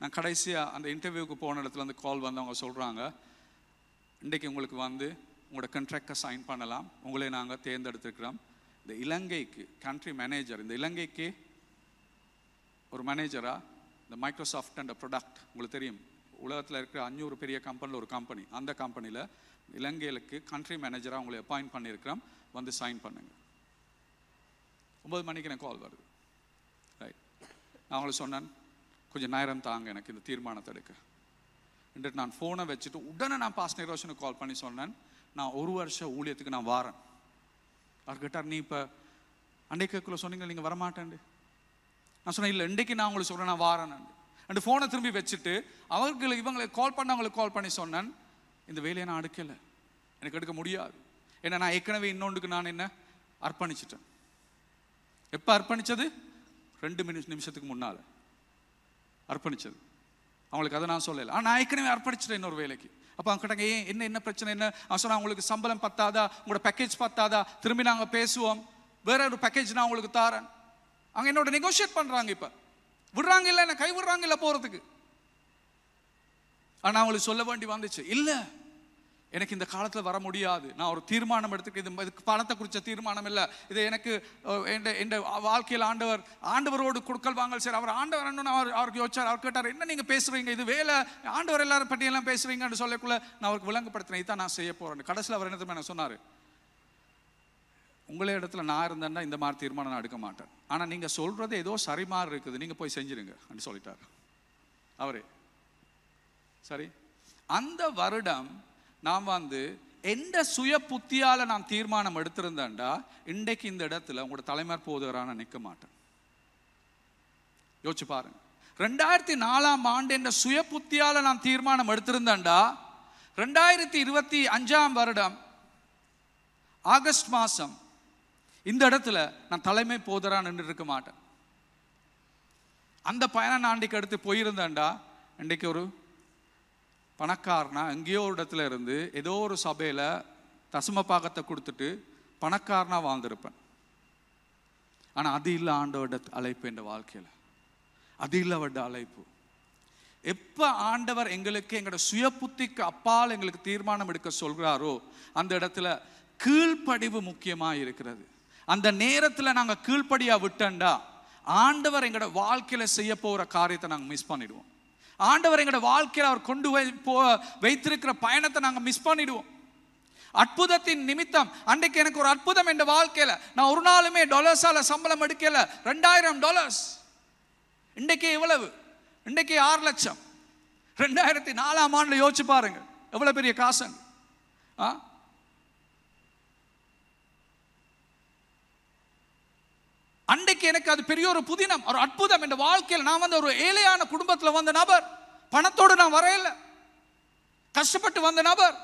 நான் கடைசியாக அந்த இன்டர்வியூக்கு போன இடத்துல கால் அவங்க சொல்கிறாங்க, இன்றைக்கு உங்களுக்கு உங்களோட கண்ட்ராக்டை சைன் பண்ணலாம், உங்களே நாங்கள் தேர்ந்தெடுத்துருக்கிறோம். இந்த இலங்கைக்கு கண்ட்ரி மேனேஜர், இந்த இலங்கைக்கு ஒரு மேனேஜராக இந்த மைக்ரோசாஃப்ட் அண்ட் ப்ராடக்ட், உங்களுக்கு தெரியும், உலகத்தில் இருக்கிற 500 பெரிய கம்பெனியில் ஒரு கம்பெனி, அந்த கம்பெனியில் இலங்கைக்கு கண்ட்ரி மேனேஜராக உங்களை அப்பாயிண்ட் பண்ணியிருக்கிறோம், சைன் பண்ணுங்க. 9 மணிக்கு எனக்கு கால் வருது. ரைட். நான் உங்களுக்கு சொன்னேன், கொஞ்சம் நேரம் தாங்க எனக்கு இந்த தீர்மானத்தை எடுக்க என்று. நான் ஃபோனை வச்சுட்டு உடனே நான் பாஸ்டர் நிரோஷனுக்கு கால் பண்ணி சொன்னேன், நான் 1 வருஷம் ஊழியத்துக்கு நான் வாரேன். அவர் கேட்டார், நீ இப்போ அன்றைக்குள்ள சொன்னீங்க நீங்கள் வரமாட்டேன். நான் சொன்னேன், இல்லை இன்றைக்கு நான் உங்களுக்கு சொல்கிறேன், நான் வாரேன் அண்டு. ஃபோனை திரும்பி வச்சுட்டு இவங்களுக்கு கால் பண்ணி சொன்னேன், இந்த வேலையை நான் எடுக்கலை, எனக்கு எடுக்க முடியாது. ஏன்னா நான் ஏற்கனவே இன்னொன்றுக்கு நான் என்ன அர்ப்பணிச்சிட்டேன். எப்போ அர்ப்பணிச்சது? 2 நிமிஷத்துக்கு முன்னால் அர்ப்பணிச்சது. அவங்களுக்கு அதை நான் சொல்லலை, ஆனால் நான் ஏற்கனவே அர்ப்பணிச்சிட்டேன் இன்னொரு வேலைக்கு. அப்போ அவங்க கேட்டாங்க, ஏன் என்ன பிரச்சனை என்ன? அவன் சொன்னா, உங்களுக்கு சம்பளம் பத்தாதா, உங்களோட பேக்கேஜ் பத்தாதா, திரும்பி நாங்கள் பேசுவோம், வேற ஒரு பேக்கேஜ் நான் உங்களுக்கு தாரேன். அவங்க என்னோட நெகோஷியேட் பண்ணுறாங்க. இப்போ விடுறாங்க இல்லை, என்ன கை விடுறாங்க இல்லை போகிறதுக்கு. ஆனால் அவங்களுக்கு சொல்ல வேண்டி வந்துச்சு, இல்லை எனக்கு இந்த காலத்தில் வர முடியாது, நான் ஒரு தீர்மானம் எடுத்துக்க, இதுக்கு பணத்தை குறித்த தீர்மானம் இல்லை, இது எனக்கு என் வாழ்க்கையில் ஆண்டவரோடு கொடுக்கல் வாங்கல் சரி. அவர் ஆண்டவர் அவருக்கு யோசிச்சார். அவர் கேட்டார், என்ன நீங்கள் பேசுகிறீங்க, இது வேலை, ஆண்டவர் எல்லாரும் பற்றியெல்லாம் பேசுகிறீங்கன்னு சொல்லக்குள்ள நான் அவருக்கு விளங்கப்படுத்தினேன், இதான் நான் செய்ய போகிறேன். கடைசியில் அவர் என்ன சொன்னார், உங்களே இடத்துல நான் இருந்தேன்னா இந்த மாதிரி தீர்மானம் நான் எடுக்க மாட்டேன், ஆனால் நீங்கள் சொல்கிறது ஏதோ சரி மாதிரி இருக்குது, நீங்கள் போய் செஞ்சிருங்க அப்படின்னு சொல்லிட்டார் அவரே. சரி, அந்த வருடம் நான் எந்த சுய புத்தியால நான் தீர்மானம் எடுத்திருந்தேன்டா இன்றைக்கு இந்த இடத்துல உங்களோட தலைமையர் போதுகிறான நிற்க மாட்டேன். யோசிச்சு பாருங்க. 2004 ஆண்டு என்ற சுய புத்தியால நான் தீர்மானம் எடுத்திருந்தேன்டா 2025 வருடம் ஆகஸ்ட் மாசம் இந்த இடத்துல நான் தலைமை போதரா நின்று இருக்க மாட்டேன். அந்த 14 ஆண்டுக்கு அடுத்து போயிருந்தேன்டா இன்றைக்கு ஒரு பணக்காரனா எங்கேயோ ஒரு இடத்துல இருந்து ஏதோ ஒரு சபையில் தசம பாகத்தை கொடுத்துட்டு பணக்காரனா வாழ்ந்திருப்பேன். ஆனால் அது இல்லை ஆண்டவரோட அழைப்பு. என்ற வாழ்க்கையில் அது இல்லை அவரோட அழைப்பு. எப்போ ஆண்டவர் எங்களுக்கு எங்களோட சுய புத்திக்கு அப்பால் எங்களுக்கு தீர்மானம் எடுக்க சொல்கிறாரோ அந்த இடத்துல கீழ்ப்படிவு முக்கியமாக இருக்கிறது. அந்த நேரத்தில் நாங்கள் கீழ்ப்படியா விட்டோண்டா ஆண்டவர் எங்களோட வாழ்க்கையில் செய்ய போகிற காரியத்தை நாங்கள் மிஸ் பண்ணிடுவோம். ஆண்டவர் எங்களோட வாழ்க்கையில் அவர் கொண்டு வைத்திருக்கிற பயணத்தை நாங்கள் மிஸ் பண்ணிடுவோம். அற்புதத்தின் நிமித்தம் அன்றைக்கு எனக்கு ஒரு அற்புதம் என்ற வாழ்க்கையில் நான் ஒரு நாளுமே டாலர்ஸால சம்பளம் எடுக்கல. $2000 இன்றைக்கு எவ்வளவு? இன்றைக்கு 6 லட்சம். 2004 ஆண்டுல யோசிச்சு பாருங்க எவ்வளவு பெரிய காசுங்க. அன்றைக்கு எனக்கு அது பெரிய ஒரு புதினம், ஒரு அற்புதம். என்ற வாழ்க்கையில் நான் ஒரு ஏழையான குடும்பத்தில் வந்த நபர், பணத்தோடு நான் வரையில, கஷ்டப்பட்டு வந்த நபர்.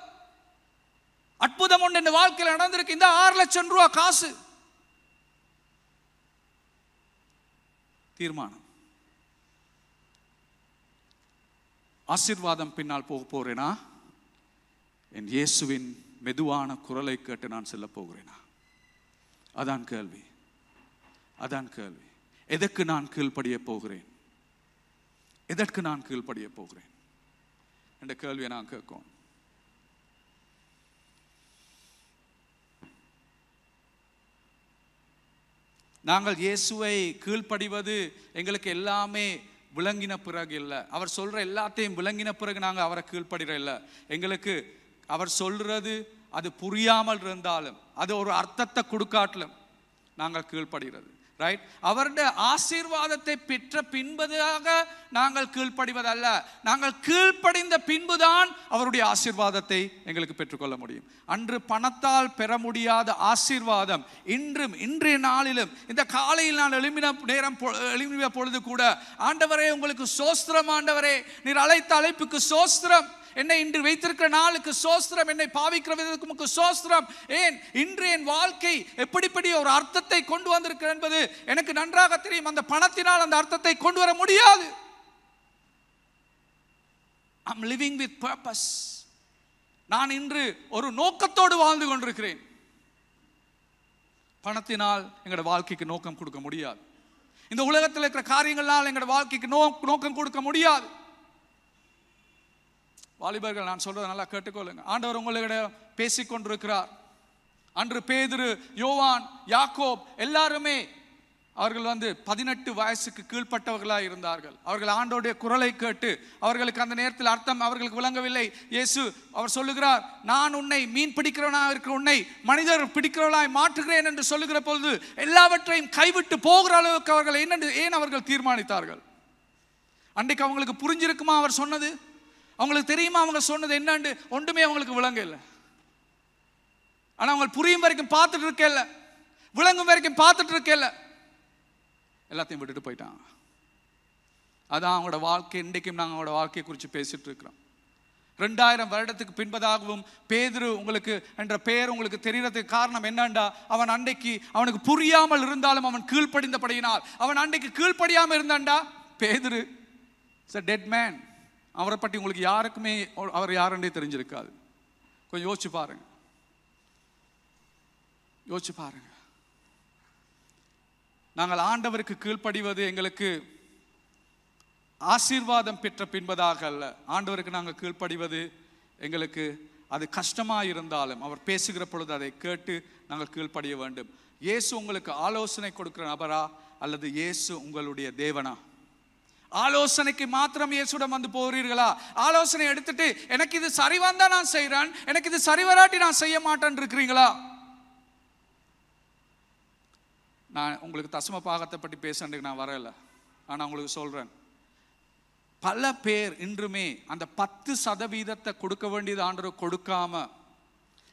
அற்புதம் ஒன்று என் வாழ்க்கையில் நடந்திருக்கு. இந்த 6 லட்சம் ரூபாய் காசு. தீர்மானம். ஆசீர்வாதம் பின்னால் போக போறேனா, என் இயேசுவின் மெதுவான குரலை கேட்டு நான் செல்ல போகிறேனா? அதான் கேள்வி. அதான் கேள்வி. எதற்கு நான் கீழ்ப்படிய போகிறேன்? எதற்கு நான் கீழ்ப்படிய போகிறேன் என்ற கேள்வியை நான் கேட்கும். நாங்கள் இயேசுவை கீழ்ப்படிவது எங்களுக்கு எல்லாமே விளங்கின பிறகு இல்லை. அவர் சொல்ற எல்லாத்தையும் விளங்கின பிறகு நாங்கள் அவரை கீழ்ப்படிற இல்லை. எங்களுக்கு அவர் சொல்றது அது புரியாமல் இருந்தாலும், அது ஒரு அர்த்தத்தை கொடுக்காட்டிலும் நாங்கள் கீழ்ப்படுகிறது. ரைட்? அவருடைய ஆசீர்வாதத்தை பெற்ற பின்பதாக நாங்கள் கீழ்ப்படிவதல்ல, நாங்கள் கீழ்ப்படிந்த பின்புதான் அவருடைய ஆசீர்வாதத்தை எங்களுக்கு பெற்றுக்கொள்ள முடியும். அன்று பணத்தால் பெற முடியாத ஆசீர்வாதம் இன்றைய நாளிலும் இந்த காலையில் நான் எழும்பின பொழுது கூட, ஆண்டவரே உங்களுக்கு சோஸ்திரம், ஆண்டவரே நீர் அழைத்த அழைப்புக்கு சோஸ்திரம், என்னை இன்று வைத்திருக்கிற நாளுக்கு சோஸ்திரம், என்னை பாவிக்கிற விதத்துக்கு சோஸ்திரம். ஏன் இன்று என் வாழ்க்கை எப்படிப்படி ஒரு அர்த்தத்தை கொண்டு வந்திருக்கிற என்பது எனக்கு நன்றாக தெரியும். அந்த பணத்தினால் அந்த அர்த்தத்தை கொண்டு வர முடியாது. I'm living with purpose. நான் இன்று ஒரு நோக்கத்தோடு வாழ்ந்து கொண்டிருக்கிறேன். பணத்தினால் எங்களோட வாழ்க்கைக்கு நோக்கம் கொடுக்க முடியாது. இந்த உலகத்தில் இருக்கிற காரியங்களால் எங்களோட வாழ்க்கைக்கு நோக்கம் கொடுக்க முடியாது. வாலிபர்கள், நான் சொல்றதை நல்லா கேட்டுக்கொள்ளுங்க. ஆண்டவர் உங்களிடம் பேசிக்கொண்டிருக்கிறார். அன்று பேதுரு, யோவான், யாக்கோப் எல்லாருமே அவர்கள் 18 வயசுக்கு கீழ்ப்பட்டவர்களாக இருந்தார்கள். அவர்கள் ஆண்டோடைய குரலை கேட்டு, அவர்களுக்கு அந்த நேரத்தில் அர்த்தம் அவர்களுக்கு விளங்கவில்லை. இயேசு அவர் சொல்லுகிறார், நான் உன்னை மீன் பிடிக்கிறவனாக இருக்கிற உன்னை மனிதர் பிடிக்கிறவர்களாய் மாற்றுகிறேன் என்று சொல்லுகிற பொழுது எல்லாவற்றையும் கைவிட்டு போகிற அளவுக்கு அவர்கள் ஏன் அவர்கள் தீர்மானித்தார்கள்? அன்றைக்கு அவங்களுக்கு புரிஞ்சிருக்குமா அவர் சொன்னது? அவங்களுக்கு தெரியுமா அவங்க சொன்னது என்னன்னு? ஒன்றுமே அவங்களுக்கு விளங்க இல்லை. ஆனா அவங்க புரியும் வரைக்கும் பார்த்துட்டு இருக்கல, விளங்கும் வரைக்கும் பார்த்துட்டு இருக்கல, எல்லாத்தையும் விட்டுட்டு போயிட்டாங்க. அதான் அவங்களோட வாழ்க்கை. இன்றைக்கும் நாங்கள் அவங்களோட வாழ்க்கையை குறித்து பேசிட்டு இருக்கிறோம். 2000 வருடத்துக்கு பின்பதாகவும் பேதுரு உங்களுக்கு என்ற பெயர் உங்களுக்கு தெரியறதுக்கு காரணம் என்னண்டா, அவன் அன்றைக்கு அவனுக்கு புரியாமல் இருந்தாலும் அவன் கீழ்ப்படிந்தபடியினால், அவன் அன்றைக்கு கீழ்ப்படியாமல் இருந்தான்டா பேதுரு இஸ் a dead man. அவரை பற்றி உங்களுக்கு யாருக்குமே அவர் யாருன்னே தெரிஞ்சிருக்காது. கொஞ்சம் யோசிச்சு பாருங்க, யோசிச்சு பாருங்க. நாங்கள் ஆண்டவருக்கு கீழ்ப்படிவது எங்களுக்கு ஆசீர்வாதம் பெற்ற பின்பதாக அல்ல. ஆண்டவருக்கு நாங்கள் கீழ்ப்படிவது எங்களுக்கு அது கஷ்டமாக இருந்தாலும் அவர் பேசுகிற பொழுது அதை கேட்டு நாங்கள் கீழ்ப்படிய வேண்டும். இயேசு உங்களுக்கு ஆலோசனை கொடுக்கிற நபரா அல்லது இயேசு உங்களுடைய தேவனா? ஆலோசனைக்கு மாத்திரம் இயேசுடன் வந்து போகிறீர்களா? ஆலோசனை எடுத்துட்டு எனக்கு இது சரி வந்தா நான் செய்கிறேன், எனக்கு இது சரி வராட்டி நான் செய்ய மாட்டேன் இருக்கிறீங்களா? நான் உங்களுக்கு தசம பாகத்தை பற்றி பேசுறதுக்கு நான் வரல. ஆனால் உங்களுக்கு சொல்றேன், பல பேர் இன்றுமே அந்த 10% கொடுக்க வேண்டியது ஆண்டவர் கொடுக்காம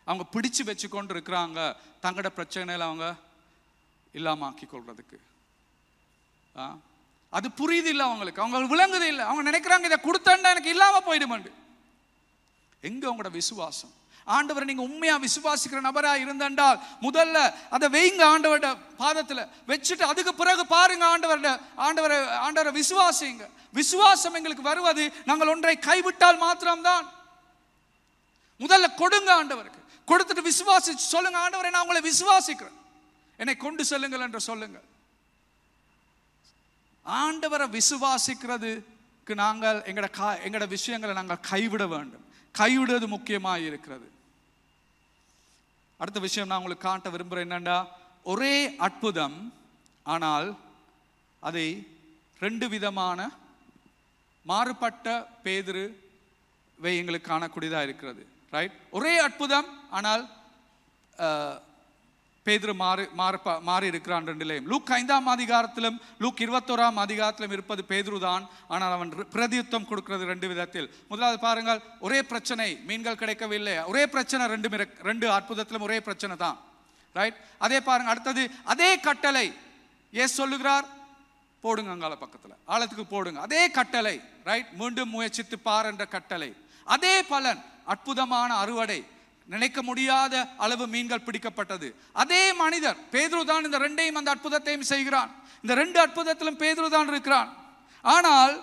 அவங்க பிடிச்சு வச்சு கொண்டு இருக்கிறாங்க, தங்களோட பிரச்சனையில அவங்க இல்லாம ஆக்கி கொள்றதுக்கு. அது புரியுது இல்லை அவங்களுக்கு, அவங்க விளங்குது இல்லை. அவங்க நினைக்கிறாங்க இதை கொடுத்தா எனக்கு இல்லாம போயிடுமாண்டு. எங்க உங்களோட விசுவாசம்? ஆண்டவரை நீங்க உண்மையா விசுவாசிக்கிற நபரா இருந்தால் முதல்ல அதை வைங்க ஆண்டவரோட பாதத்துல வச்சுட்டு அதுக்கு பிறகு பாருங்க ஆண்டவரை விசுவாசிங்க. விசுவாசம் எங்களுக்கு வருவது நாங்கள் ஒன்றை கைவிட்டால் மாத்திரம்தான். முதல்ல கொடுங்க ஆண்டவருக்கு, கொடுத்துட்டு விசுவாசிச்சு சொல்லுங்க, ஆண்டவரை நான் உங்களை விசுவாசிக்கிறேன், என்னை கொண்டு செல்லுங்கள் என்று சொல்லுங்க. ஆண்டவரை விசுவாசிக்கிறதுக்கு நாங்கள் எங்கட விஷயங்களை நாங்கள் கைவிட வேண்டும். கைவிடுவது முக்கியமாக இருக்கிறது. அடுத்த விஷயம் நான் உங்களுக்கு காட்ட விரும்புகிறேன் என்னண்டா, ஒரே அற்புதம் ஆனால் அதை 2 விதமான மாறுபட்ட பேதுருவை எங்களுக்கு காணக்கூடியதாக இருக்கிறது. ரைட்? ஒரே அற்புதம் ஆனால் பேதுரு மாறி இருக்கிறான் 2 நிலையும். லூக் 5ஆம் அதிகாரத்திலும் லூக் 21ஆம் அதிகாரத்திலும் இருப்பது பேதுரு தான். ஆனால் அவன் பிரதியுத்தம் கொடுக்கிறது 2 விதத்தில். முதலாவது பாருங்கள், ஒரே பிரச்சனை, மீன்கள் கிடைக்கவில்லை, ஒரே பிரச்சனை, 2 அற்புதத்திலும் ஒரே பிரச்சனை தான். ரைட்? அதே பாருங்க. அடுத்தது அதே கட்டளை இயேசு சொல்லுகிறார், போடுங்க அங்கால பக்கத்தில் ஆழத்துக்கு போடுங்க, அதே கட்டளை. ரைட்? மீண்டும் முயற்சித்து பார் என்ற கட்டளை. அதே பலன், அற்புதமான அறுவடை, நினைக்க முடியாத அளவு மீன்கள் பிடிக்கப்பட்டது. அதே மனிதர் பேதுரு தான் இந்த 2ஐயும் அந்த அற்புதத்தையும் செய்கிறான். இந்த 2 அற்புதத்திலும் பேதுரு தான் இருக்கிறான். ஆனால்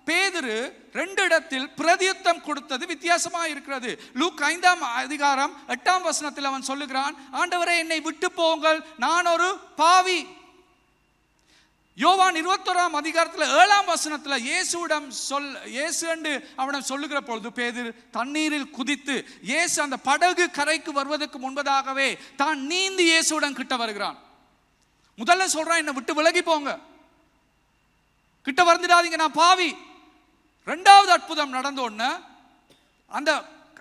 பேதுரு 2 இடத்தில் பிரதியுத்தம் கொடுத்தது வித்தியாசமாக இருக்கிறது. லூக் 5ஆம் அதிகாரம் 8ஆம் வசனத்தில் அவன் சொல்லுகிறான், ஆண்டவரே என்னை விட்டு போங்கள், நான் ஒரு பாவி. யோவான் 21ஆம் அதிகாரத்தில் 7ஆம் வசனத்தில் இயேசு என்று அவனிடம் சொல்லுகிற பொழுது பேதுரு தண்ணீரில் குதித்து இயேசு அந்த படகு கரைக்கு வருவதற்கு முன்பதாகவே தான் நீந்தி இயேசுடன் கிட்ட வருகிறான். முதல்ல சொல்றான், என்னை விட்டு விலகி போங்க, கிட்ட வந்துடாதீங்க, நான் பாவி. 2வது அற்புதம் நடந்த உடனே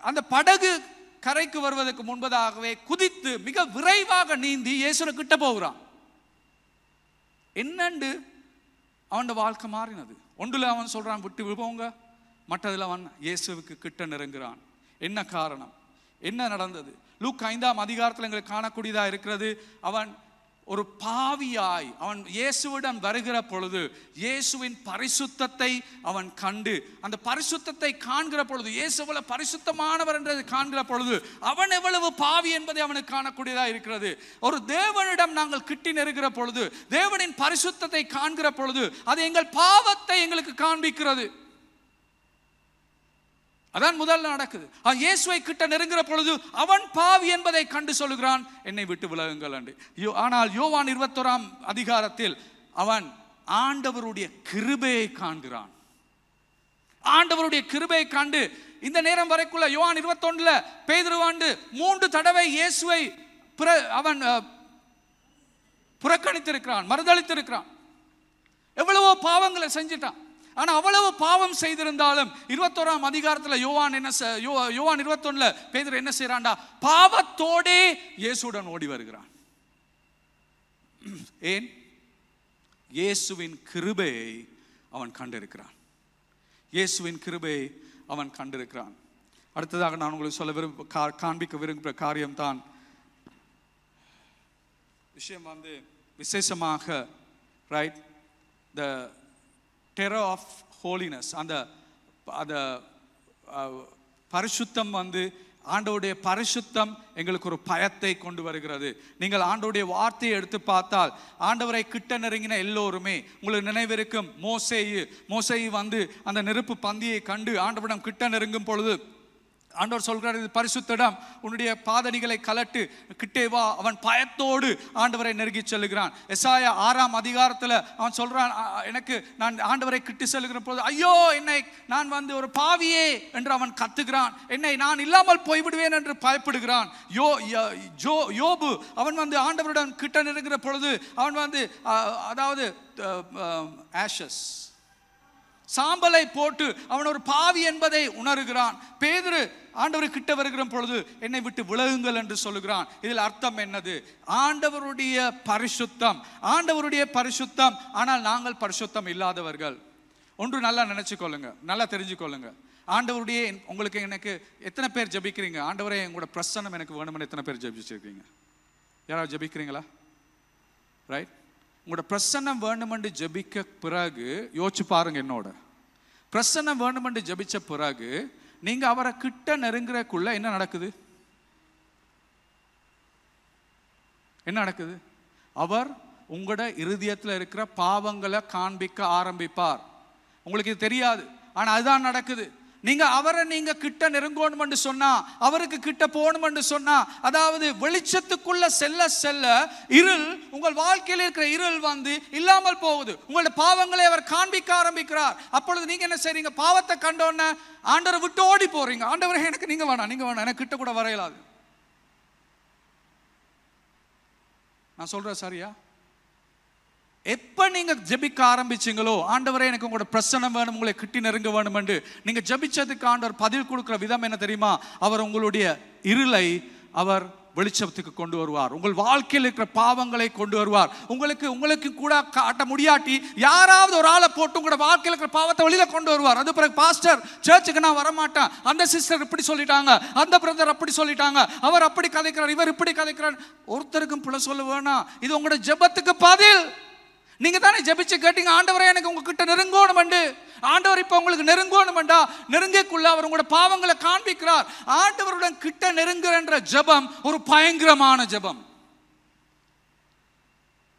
அந்த படகு கரைக்கு வருவதற்கு முன்பதாகவே குதித்து மிக விரைவாக நீந்தி இயேசுடன் கிட்ட போகிறான். என்னண்டு அவன் வாழ்க்கை மாறினது. ஒன்றுல அவன் சொல்றான் விட்டு விடுவோங்க, மற்றதில் அவன் இயேசுவுக்கு கிட்ட நெருங்குறான். என்ன காரணம்? என்ன நடந்தது? லூக் 5ஆம் அதிகாரத்தில் எங்களுக்கு காணக்கூடியதாக இருக்கிறது. அவன் ஒரு பாவியாய் அவன் இயேசுவிடம் வருகிற பொழுது இயேசுவின் பரிசுத்தத்தை அவன் கண்டு, அந்த பரிசுத்தத்தை காண்கிற பொழுது, இயேசு எவ்வளவு பரிசுத்தமானவர் என்றதை காண்கிற பொழுது அவன் எவ்வளவு பாவி என்பதை அவனுக்கு காணக்கூடியதாக இருக்கிறது. ஒரு தேவனிடம் நாங்கள் கிட்டி நெருங்கிற பொழுது, தேவனின் பரிசுத்தத்தை காண்கிற பொழுது அது எங்கள் பாவத்தை எங்களுக்கு காண்பிக்கிறது. அதான் முதல்ல நடக்குது. இயேசுவை கிட்ட நெருங்கிற பொழுது அவன் பாவி என்பதை கண்டு சொல்லுகிறான், என்னை விட்டு விலகுங்கள் என்று. ஆனால் யோவான் 21ஆம் அதிகாரத்தில் அவன் ஆண்டவருடைய கிருபையை காண்கிறான். ஆண்டவருடைய கிருபையை கண்டு இந்த நேரம் வரைக்குள்ள யோவான் 21ல பேதுருவாண்டு 3 தடவை இயேசுவை அவன் புறக்கணித்திருக்கிறான், மறுதளித்திருக்கிறான். எவ்வளவோ பாவங்களை செஞ்சிட்டான். ஆனா அவ்வளவு பாவம் செய்திருந்தாலும் 21ஆம் அதிகாரத்தில் யோவான் 21ல பேதுரு என்ன செய்யறான்டா, பாவத்தோடே இயேசுடன் ஓடி வருகிறான். ஏன்? இயேசுவின் கிருபையை அவன் கண்டிருக்கிறான். இயேசுவின் கிருபையை அவன் கண்டிருக்கிறான். அடுத்ததாக நான் உங்களுக்கு சொல்ல காண்பிக்க விரும்புகிற காரியம்தான் விஷயம் விசேஷமாக right the terror of holiness. அந்த பரிசுத்தம் ஆண்டவருடைய பரிசுத்தம் எங்களுக்கு ஒரு பயத்தை கொண்டு வருகிறது. நீங்கள் ஆண்டவருடைய வார்த்தையை எடுத்து பார்த்தால் ஆண்டவரை கிட்ட நெருங்கின எல்லோருமே, உங்களுக்கு நினைவிருக்கும் மோசேயு அந்த நெருப்பு பந்தியை கண்டு ஆண்டவரிடம் கிட்ட நெருங்கும் பொழுது ஆண்டவர் சொல்கிறார், இது பரிசுத்த இடம், உன்னுடைய பாதணிகளை கலட்டு, கிட்டே வா. அவன் பயத்தோடு ஆண்டவரை நெருங்கி செல்லுகிறான். எசாயா 6ஆம் அதிகாரத்தில் அவன் சொல்றான், நான் ஆண்டவரை கிட்டி செல்லுகிற போது, ஐயோ என்னை நான் ஒரு பாவியே என்று அவன் கத்துகிறான். என்னை நான் இல்லாமல் போய்விடுவேன் என்று பயப்படுகிறான். யோபு அவன் ஆண்டவருடன் கிட்ட நெருங்குகிற பொழுது அவன் அதாவது ஆஷஸ், சாம்பலை போட்டு அவன் ஒரு பாவி என்பதை உணர்கிறான். பேதுரு ஆண்டவர் கிட்ட வருகிற பொழுது என்னை விட்டு விலகுங்கள் என்று சொல்லுகிறான். இதில் அர்த்தம் என்னது? ஆண்டவருடைய பரிசுத்தம், ஆண்டவருடைய பரிசுத்தம். ஆனால் நாங்கள் பரிசுத்தம் இல்லாதவர்கள். ஒன்று நல்லா நினைச்சுக்கொள்ளுங்க, நல்லா தெரிஞ்சுக்கொள்ளுங்க. ஆண்டவருடைய உங்களுக்கு எனக்கு எத்தனை பேர் ஜபிக்கிறீங்க? ஆண்டவரே உங்களோட பிரசன்னம் எனக்கு வேணும்னு எத்தனை பேர் ஜபிச்சிருக்கீங்க? யாராவது ஜபிக்கிறீங்களா? ரைட். உங்களோட பிரசன்னம் வேண்டுமென்று ஜபிக்க பிறகு யோசிச்சு பாருங்க, என்னோட பிரசன்னம் வேண்டுமென்று ஜபிச்ச பிறகு நீங்க அவரை கிட்ட நெருங்குறக்குள்ள என்ன நடக்குது? என்ன நடக்குது? அவர் உங்களோட இருதயத்தில் இருக்கிற பாவங்களை காண்பிக்க ஆரம்பிப்பார். உங்களுக்கு இது தெரியாது, ஆனா அதுதான் நடக்குது. நீங்க கிட்ட நெருங்கணும் சொன்னா, அவருக்கு கிட்ட போகணும் சொன்னா, அதாவது வெளிச்சத்துக்குள்ள செல்ல செல்ல இருள், உங்கள் வாழ்க்கையில் இருக்கிற இருள் இல்லாமல் போகுது. உங்களுடைய பாவங்களை அவர் காண்பிக்க ஆரம்பிக்கிறார். அப்பொழுது நீங்க என்ன செய்றீங்க? பாவத்தை கண்டோன்ன ஆண்டவரை விட்டு ஓடி போறீங்க. ஆண்டவரே எனக்கு நீங்க வேணாம், எனக்கு கிட்ட கூட வர இயலாது. நான் சொல்றேன் சரியா? எப்ப நீங்க ஜெபிக்க ஆரம்பிச்சீங்களோ, ஆண்டவரே எனக்கு உங்களோட பிரசன்னம் வேணும், உங்களை கிட்டி நெருங்க வேணும் என்று நீங்க ஜெபிச்சதுக்கு ஆண்டவர் பதில் கொடுக்கிற விதம் என்ன தெரியுமா? அவர் உங்களுடைய இருளை அவர் வெளிச்சத்துக்கு கொண்டு வருவார். உங்கள் வாழ்க்கையில் இருக்கிற பாவங்களை கொண்டு வருவார். உங்களுக்கு கூட காட்ட முடியாட்டி யாராவது ஒரு ஆளை போட்டு உங்களோட வாழ்க்கையில் இருக்கிற பாவத்தை வெளியில கொண்டு வருவார். அது பிறகு பாஸ்டர் சர்ச்சுக்கு நான் வரமாட்டேன், அந்த சிஸ்டர் இப்படி சொல்லிட்டாங்க, அந்த பிரதர் அப்படி சொல்லிட்டாங்க, அவர் அப்படி கதைக்கிறார், இவர் இப்படி கதைக்கிறார். ஒருத்தருக்கும் பிள்ளை சொல்ல வேணாம். இது உங்களோட ஜெபத்துக்கு பதில். நீங்க தானே ஜெபிச்சு கேட்டீங்க, ஆண்டவரே எனக்கு உங்ககிட்ட நெருங்கணும். ஆண்டவர் இப்ப உங்களுக்கு நெருங்கணும்டா, நெருங்கக்குள்ள அவர் உங்களோட பாவங்களை காண்பிக்கிறார். ஆண்டவருடன் கிட்ட நெருங்குற ஜெபம் ஒரு பயங்கரமான ஜெபம்.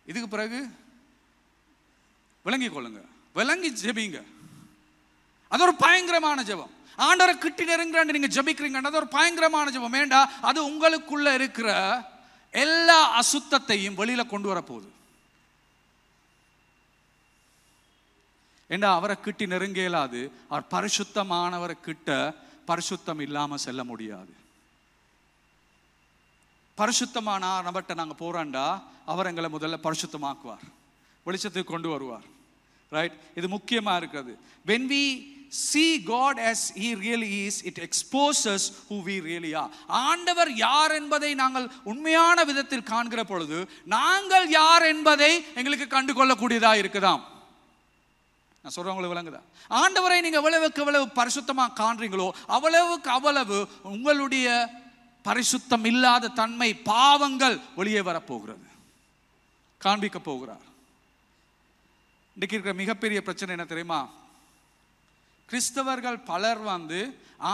இதுக்கு பிறகு விளங்கி கொள்ளுங்க, விளங்கி ஜெபிங்க. அது ஒரு பயங்கரமான ஜெபம். ஆண்டவரை கிட்டி நெருங்குற நீங்க ஜெபிக்கிறீங்க, அது ஒரு பயங்கரமான ஜெபம். வேண்டா, அது உங்களுக்குள்ள இருக்கிற எல்லா அசுத்தத்தையும் வெளியில கொண்டு வர போகுது. ஏண்டா அவரை கிட்டி நெருங்க இயலாது. அவர் பரிசுத்தமானவரை கிட்ட பரிசுத்தம் இல்லாம செல்ல முடியாது. பரிசுத்தமான நபர்கிட்ட நாங்க போறாண்டா அவர் எங்களை முதல்ல பரிசுத்தமாக்குவார், வெளிச்சத்துக்கு கொண்டு வருவார். ரைட். இது முக்கியமா இருக்கிறது. when we see God as he really is, it exposes who we really are. ஆண்டவர் யார் என்பதை நாங்கள் உண்மையான விதத்தில் காண்கிற பொழுது நாங்கள் யார் என்பதை எங்களுக்கு கண்டுகொள்ளக்கூடியதா இருக்குதாம். நான் சொல்றவங்களுக்கு விளங்குதா? ஆண்டவரை நீங்க எவ்வளவு பரிசுத்தமா காண்றீங்களோ அவ்வளவுக்கு அவ்வளவு உங்களுடைய பரிசுத்தம் இல்லாத தன்மை, பாவங்கள் வெளியே வரப்போகிறது, காண்பிக்க போகிறார். இன்னைக்கு இருக்கிற மிகப்பெரிய பிரச்சனை என்ன தெரியுமா? கிறிஸ்தவர்கள் பலர்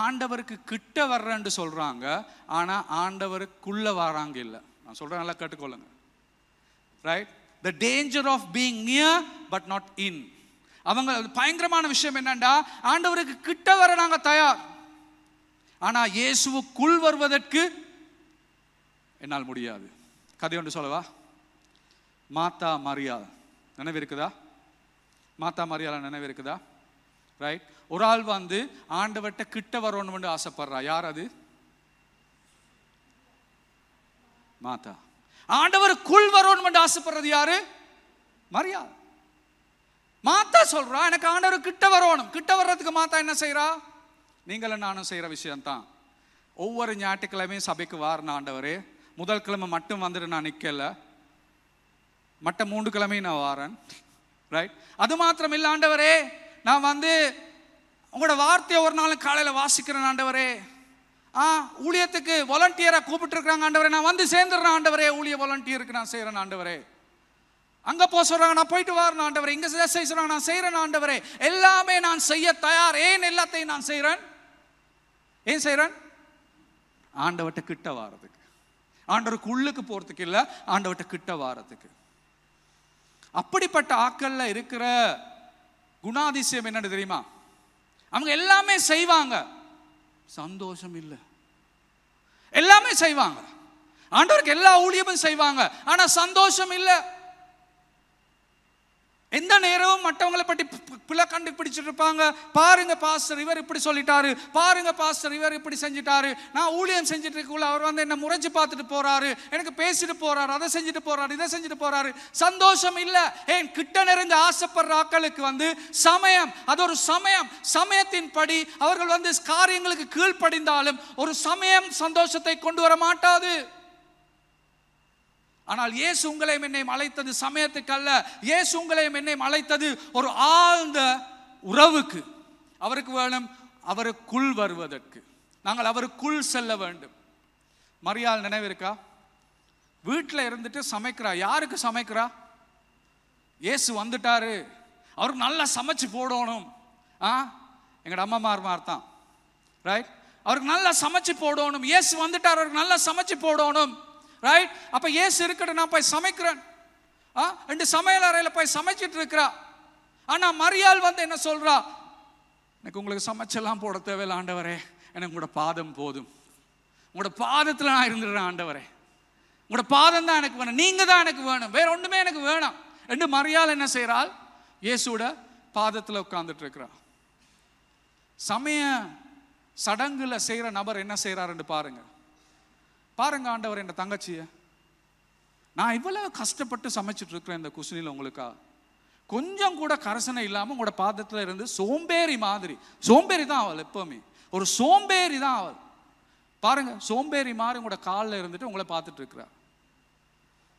ஆண்டவருக்கு கிட்ட வர்றேன்னு சொல்றாங்க, ஆனா ஆண்டவருக்குள்ள வராங்க இல்ல. நான் சொல்றேன், நல்லா கேட்டுக்கொள்ளுங்க. Right. the danger of being near but not in. அவங்க பயங்கரமான விஷயம் என்னண்டா, ஆண்டவருக்கு கிட்ட வர நாங்க தயார், ஆனா இயேசுவுக்குள் வருவதற்கு என்னால் முடியாது. கதை ஒன்று சொல்லவா? மாத்தா மரியா நினைவு இருக்குதா? மாத்தா மரியாதை நினைவு இருக்குதா? ரைட். ஒரு ஆள் ஆண்டவர்கிட்ட கிட்ட வரணும்னு ஆசைப்படுறா. யார் அது? மாத்தா. ஆண்டவருக்குள் வரணும்னு ஆசைப்படுறது யாரு? மரியா. மாத்தா சொல்றா, எனக்கு ஆண்டவர் கிட்ட வரணும். கிட்ட வர்றதுக்கு மாத்தா என்ன செய்யறா? நீங்களும் நானும் செய்யற விஷயம் தான். ஒவ்வொரு ஞாயிற்றுக்கிழமையும் சபைக்கு வாரணும். ஆண்டவரே, முதல் கிழமை மட்டும் நான் நிக்கல, மற்ற 3 கிழமையும் நான் வாரேன். ரைட். அது மாத்திரம் இல்ல, ஆண்டவரே நான் உங்களோட வார்த்தையை ஒரு நாள் காலையில வாசிக்கிறேன். ஆண்டவரே, ஊழியத்துக்கு வாலண்டியரா கூப்பிட்டு இருக்காங்க. ஆண்டவரே நான் சேர்ந்துடுறேன். ஆண்டவரே ஊழிய வாலண்டியருக்கு நான் செய்யறேன். ஆண்டவரே அங்க போக சொல்றாங்க, நான் போயிட்டு வரேன். ஆண்டவரே இங்க செய்ய சொல்றாங்க, நான் செய்யறேன். ஆண்டவரே எல்லாமே நான் செய்ய தயார். ஏன் எல்லாத்தையும் நான் செய்யறேன்? ஏன் செய்யறேன்? ஆண்டவர்கிட்ட கிட்ட வாரதுக்கு, ஆண்டவருக்கு உள்ளுக்கு போறதுக்கு இல்ல, ஆண்டவர்கிட்ட கிட்ட வாரதுக்கு. அப்படிப்பட்ட ஆக்கள்ல இருக்கிற குணாதிசயம் என்னன்னு தெரியுமா? அவங்க எல்லாமே செய்வாங்க, சந்தோஷம் இல்லை. எல்லாமே செய்வாங்க, ஆண்டவருக்கு எல்லா ஊழியமும் செய்வாங்க, ஆனா சந்தோஷம் இல்லை. எந்த நேரமும் மற்றவங்களை பற்றி பிள்ளை கண்டுபிடிச்சிட்டு இருப்பாங்க. பாருங்க பாஸ்டர் இவர் இப்படி சொல்லிட்டாரு, பாருங்க பாஸ்டர் இவர் இப்படி செஞ்சிட்டாரு, நான் ஊழியம் செஞ்சுட்டு இருக்கக்குள்ள அவர் வந்து என்ன முறைச்சு பார்த்துட்டு போறாரு, எனக்கு பேசிட்டு போறாரு, அதை செஞ்சுட்டு போறாரு, இதை செஞ்சுட்டு போறாரு. சந்தோஷம் இல்லை. ஏன் கிட்ட நெருங்க ஆசைப்படுற ஆட்களுக்கு வந்து சமயம், அது ஒரு சமயம், சமயத்தின் படி அவர்கள் வந்து காரியங்களுக்கு கீழ்ப்படிந்தாலும் ஒரு சமயம் சந்தோஷத்தை கொண்டு வர மாட்டாது. ஆனால் இயேசு உங்களையும் என்னையும் அழைத்தது சமயத்துக்கு அல்ல. இயேசு உங்களையும் என்னையும் அழைத்தது ஒரு ஆழ்ந்த உறவுக்கு. அவருக்கு வேணும் அவருக்குள் வருவதற்கு. நாங்கள் அவருக்குள் செல்ல வேண்டும். மரியாள் நினைவிருக்கா? வீட்டில் இருந்துட்டு சமைக்கிறா. யாருக்கு சமைக்கிறா? இயேசு வந்துட்டாரு, அவருக்கு நல்லா சமைச்சு போடணும். எங்கட அம்மாமார் மாதிரி தான், ரைட்? அவருக்கு நல்லா சமைச்சு போடணும். இயேசு வந்துட்டார், அவருக்கு நல்லா சமைச்சு போடணும், ரைட்? அப்ப இயேசு இருக்கட்டும், நான் போய் சமைக்கிறேன். ரெண்டு சமையல் அறையில போய் சமைச்சிட்டு இருக்கிறா. ஆனா மரியாள் வந்து என்ன சொல்றா? எனக்கு உங்களுக்கு சமைச்செல்லாம் போட தேவையில்லை ஆண்டவரே, எனக்கு உங்களோட பாதம் போதும், உங்களோட பாதத்துல நான் இருந்துடுறேன் ஆண்டவரே, உங்களோட பாதம் தான் எனக்கு வேணும், நீங்க தான் எனக்கு வேணும், வேற ஒண்ணுமே எனக்கு வேணாம் என்று மரியாள் என்ன செய்யறாள்? இயேசுவோட பாதத்துல உட்கார்ந்துட்டு இருக்கிறா. சமய சடங்குல செய்யற நபர் என்ன செய்யறாரு பாருங்க. பாருங்க ஆண்டவர், என் தங்கச்சிய நான் இவ்வளவு கஷ்டப்பட்டு சமைச்சிட்டு இருக்கிறேன் இந்த குசினில உங்களுக்கா, கொஞ்சம் கூட கரசனை இல்லாம உங்களோட பாதத்துல இருந்து சோம்பேறி மாதிரி, சோம்பேறி தான் அவள், எப்பவுமே ஒரு சோம்பேறி தான் அவள். பாருங்க, சோம்பேறி மாதிரி உங்களோட காலில் இருந்துட்டு உங்களை பார்த்துட்டு இருக்கிறா.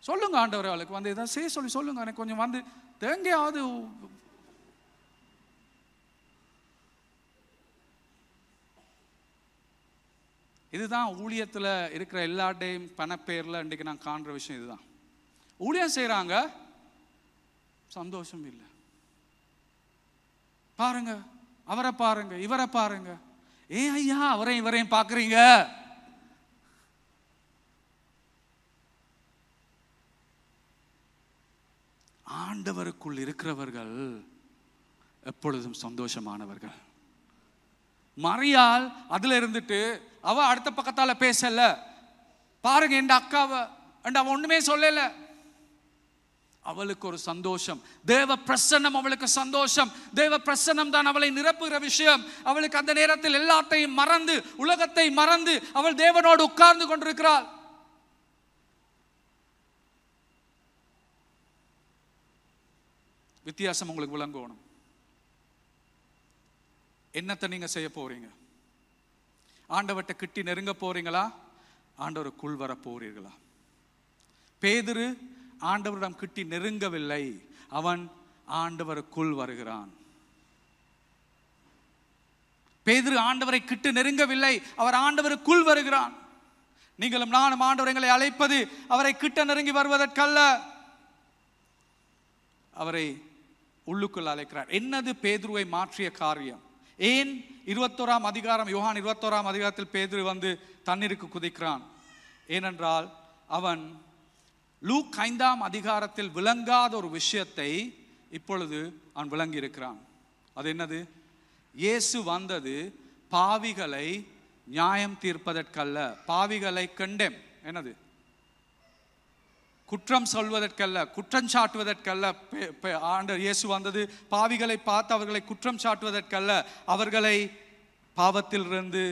சொல்லுங்க ஆண்டவர், அவளுக்கு வந்து ஏதாவது செய்ய சொல்லி சொல்லுங்க, எனக்கு கொஞ்சம் வந்து தேங்காவது. இதுதான் ஊழியத்தில் இருக்கிற எல்லாட்டையும் பணப்பேரில் இன்றைக்கு நான் காண்ற விஷயம். இதுதான் ஊழியம் செய்கிறாங்க, சந்தோஷம் இல்லை. பாருங்க, அவரை பாருங்க, இவரை பாருங்க, ஏன் ஐயா அவரையும் இவரையும் பார்க்குறீங்க? ஆண்டவருக்குள் இருக்கிறவர்கள் எப்பொழுதும் சந்தோஷமானவர்கள். மரியாள் அதுல இருந்துட்டு அவ அடுத்த பக்கத்தால பேசல. பாருங்க என் அக்காவை, அவ ஒண்ணுமே சொல்லல. அவளுக்கு ஒரு சந்தோஷம், தேவ பிரசன்னம் அவளுக்கு சந்தோஷம். தேவ பிரசன்னம் தான் அவளை நிரப்புகிற விஷயம். அவளுக்கு அந்த நேரத்தில் எல்லாத்தையும் மறந்து, உலகத்தை மறந்து அவள் தேவனோடு உட்கார்ந்து கொண்டிருக்கிறாள். வித்தியாசம் உங்களுக்கு விளங்கணும். என்னத்தை நீங்க செய்ய போறீங்க? ஆண்டவர்கிட்ட கிட்டி நெருங்க போறீங்களா? ஆண்டவருக்குள் வர போறீர்களா? பேதுரு ஆண்டவரிடம் கிட்டி நெருங்கவில்லை, அவன் ஆண்டவருக்குள் வருகிறான். பேதுரு ஆண்டவரை கிட்டு நெருங்கவில்லை, அவர் ஆண்டவருக்குள் வருகிறான். நீங்களும் நானும் ஆண்டவர் எங்களை அழைப்பது அவரை கிட்ட நெருங்கி வருவதற்கல்ல, அவரை உள்ளுக்குள் அழைக்கிறார். என்னது பேதுருவை மாற்றிய காரியம்? ஏன் 21ஆம் அதிகாரம், யோவான் 21ஆம் அதிகாரத்தில் பேதுரு வந்து தண்ணீருக்கு குதிக்கிறான்? ஏனென்றால் அவன் லூக் 5ஆம் அதிகாரத்தில் விளங்காத ஒரு விஷயத்தை இப்பொழுது அவன் விளங்கி இருக்கிறான். அது என்னது? இயேசு வந்தது பாவிகளை நியாயம் தீர்ப்பதற்கல்ல, பாவிகளை கண்டெம், என்னது குற்றம் சொல்வதற்கல்ல, குற்றம் சாட்டுவதற்கல்ல. ஆண்டவர் இயேசு வந்தது பாவிகளை பார்த்து அவர்களை குற்றம் சாட்டுவதற்கல்ல, அவர்களை பாவத்திலிருந்து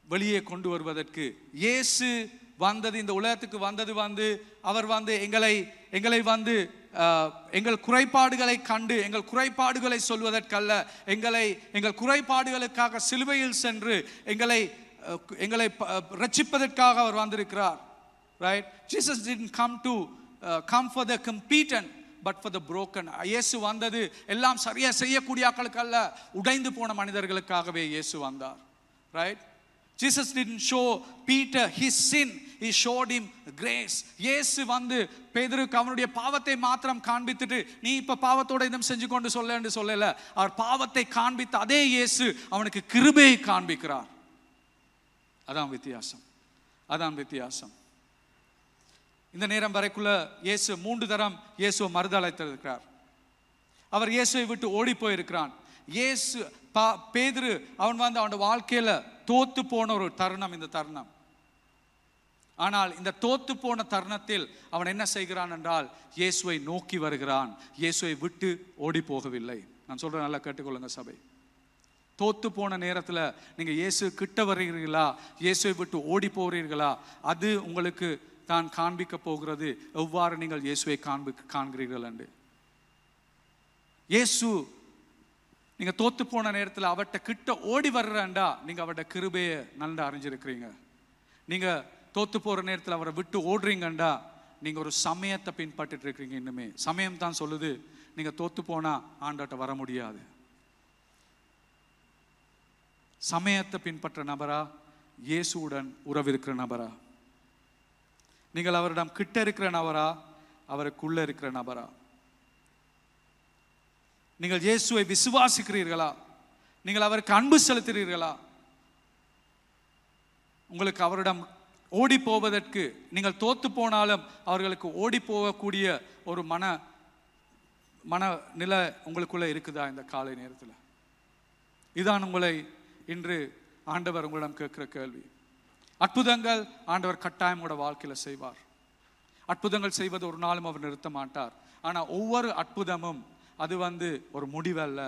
வெளியே கொண்டு வருவதற்கு. இயேசு வந்தது, இந்த உலகத்துக்கு வந்தது வந்து அவர் வந்து எங்களை வந்து எங்கள் குறைபாடுகளை கண்டு எங்கள் குறைபாடுகளை சொல்வதற்கல்ல, எங்கள் குறைபாடுகளுக்காக சிலுவையில் சென்று எங்களை ரட்சிப்பதற்காக அவர் வந்திருக்கிறார். Right? Jesus didn't come for the competent but for the broken. இயேசு வந்தது எல்லாம் சரியா செய்யக்கூடிய ஆட்களுக்கு அல்ல, உடைந்து போன மனிதர்களுக்காகவே இயேசு வந்தார். Right? Jesus didn't show Peter his sin, he showed him grace. இயேசு வந்து பேதுருக்கு அவனுடைய பாவத்தை மாத்திரம் காண்பித்துட்டு நீ இப்ப பாவத்தோட இதம் செஞ்சு கொண்டு சொல்லல. அவர் பாவத்தை காண்பித்த அதே இயேசு அவனுக்கு கிருபையை காண்பிக்கிறார். அதான் வித்தியாசம், அதான் வித்தியாசம். இந்த நேரம் வரைக்குள்ள இயேசு 3 தரம் இயேசுவை மறுதலைத்திருக்கிறார். அவர் இயேசுவை விட்டு ஓடி போயிருக்கிறான். இயேசு பேதுரு அவன் வந்து அவன் வாழ்க்கையில தோத்து போன ஒரு தருணம் இந்த தருணம். ஆனால் இந்த தோத்து போன தருணத்தில் அவன் என்ன செய்கிறான் என்றால் இயேசுவை நோக்கி வருகிறான், இயேசுவை விட்டு ஓடி போகவில்லை. நான் சொல்றேன், நல்லா கேட்டுக்கொள்ளுங்க சபை. தோத்து போன நேரத்தில் நீங்க இயேசு கிட்ட வருகிறீர்களா, இயேசுவை விட்டு ஓடி போகிறீர்களா, அது உங்களுக்கு தான் காண்பிக்க போகிறது எவ்வாறு நீங்கள் இயேசுவை காண்கிறீர்கள் என்று. இயேசு நீங்க தோத்து போன நேரத்தில் அவர்கிட்ட கிட்ட ஓடி வர்றண்டா நீங்க அவருடைய கிருபையை நல்லா அறிஞ்சிருக்கிறீங்க. நீங்க தோத்து போற நேரத்தில் அவரை விட்டு ஓடுறீங்கண்டா நீங்க ஒரு சமயத்தை பின்பற்றிட்டு இருக்கிறீங்க. இன்னுமே சமயம் தான் சொல்லுது நீங்க தோத்து போனா ஆண்டவர்கிட்ட வர முடியாது. சமயத்தை பின்பற்ற நபரா, இயேசுவுடன் உறவு இருக்கிற நபரா? நீங்கள் அவரிடம் கிட்ட இருக்கிற நபரா, அவருக்குள்ள இருக்கிற நபரா? நீங்கள் இயேசுவை விசுவாசிக்கிறீர்களா? நீங்கள் அவருக்கு அன்பு செலுத்துகிறீர்களா? உங்களுக்கு அவரிடம் ஓடி போவதற்கு, நீங்கள் தோத்து போனாலும் அவர்களுக்கு ஓடி போகக்கூடிய ஒரு மனநிலை உங்களுக்குள்ள இருக்குதா இந்த காலை நேரத்தில்? இதான் உங்களை இன்று ஆண்டவர் உங்களிடம் கேட்கிற கேள்வி. அற்புதங்கள் ஆண்டவர் கட்டாயம் உங்களோட வாழ்க்கையில் செய்வார். அற்புதங்கள் செய்வது ஒரு நாளும் அவர் நிறுத்த மாட்டார். ஆனால் ஒவ்வொரு அற்புதமும் அது வந்து ஒரு முடிவல்ல,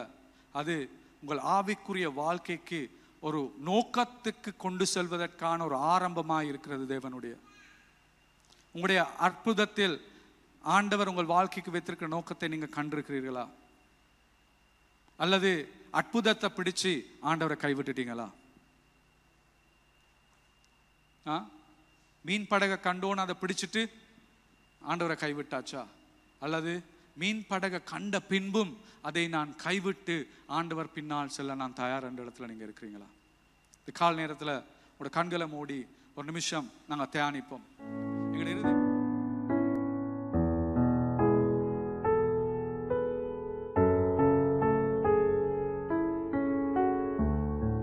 அது உங்கள் ஆவிக்குரிய வாழ்க்கைக்கு ஒரு நோக்கத்துக்கு கொண்டு செல்வதற்கான ஒரு ஆரம்பமாக இருக்கிறது. தேவனுடைய உங்களுடைய அற்புதத்தில் ஆண்டவர் உங்கள் வாழ்க்கைக்கு வைத்திருக்கிற நோக்கத்தை நீங்கள் கண்டிருக்கிறீர்களா? அல்லது அற்புதத்தை பிடிச்சு ஆண்டவரை கைவிட்டுட்டீங்களா? மீன் படகை கண்டோன்னு அதை பிடிச்சிட்டு ஆண்டவரை கைவிட்டாச்சா? அல்லது மீன் படகை கண்ட பின்பும் அதை நான் கைவிட்டு ஆண்டவர் பின்னால் செல்ல நான் தயார் என்ற இடத்துல நீங்க இருக்கிறீங்களா? இந்த கால நேரத்தில் உங்களோட கண்களை மூடி ஒரு நிமிஷம் நாங்கள் தியானிப்போம். எங்களுடைய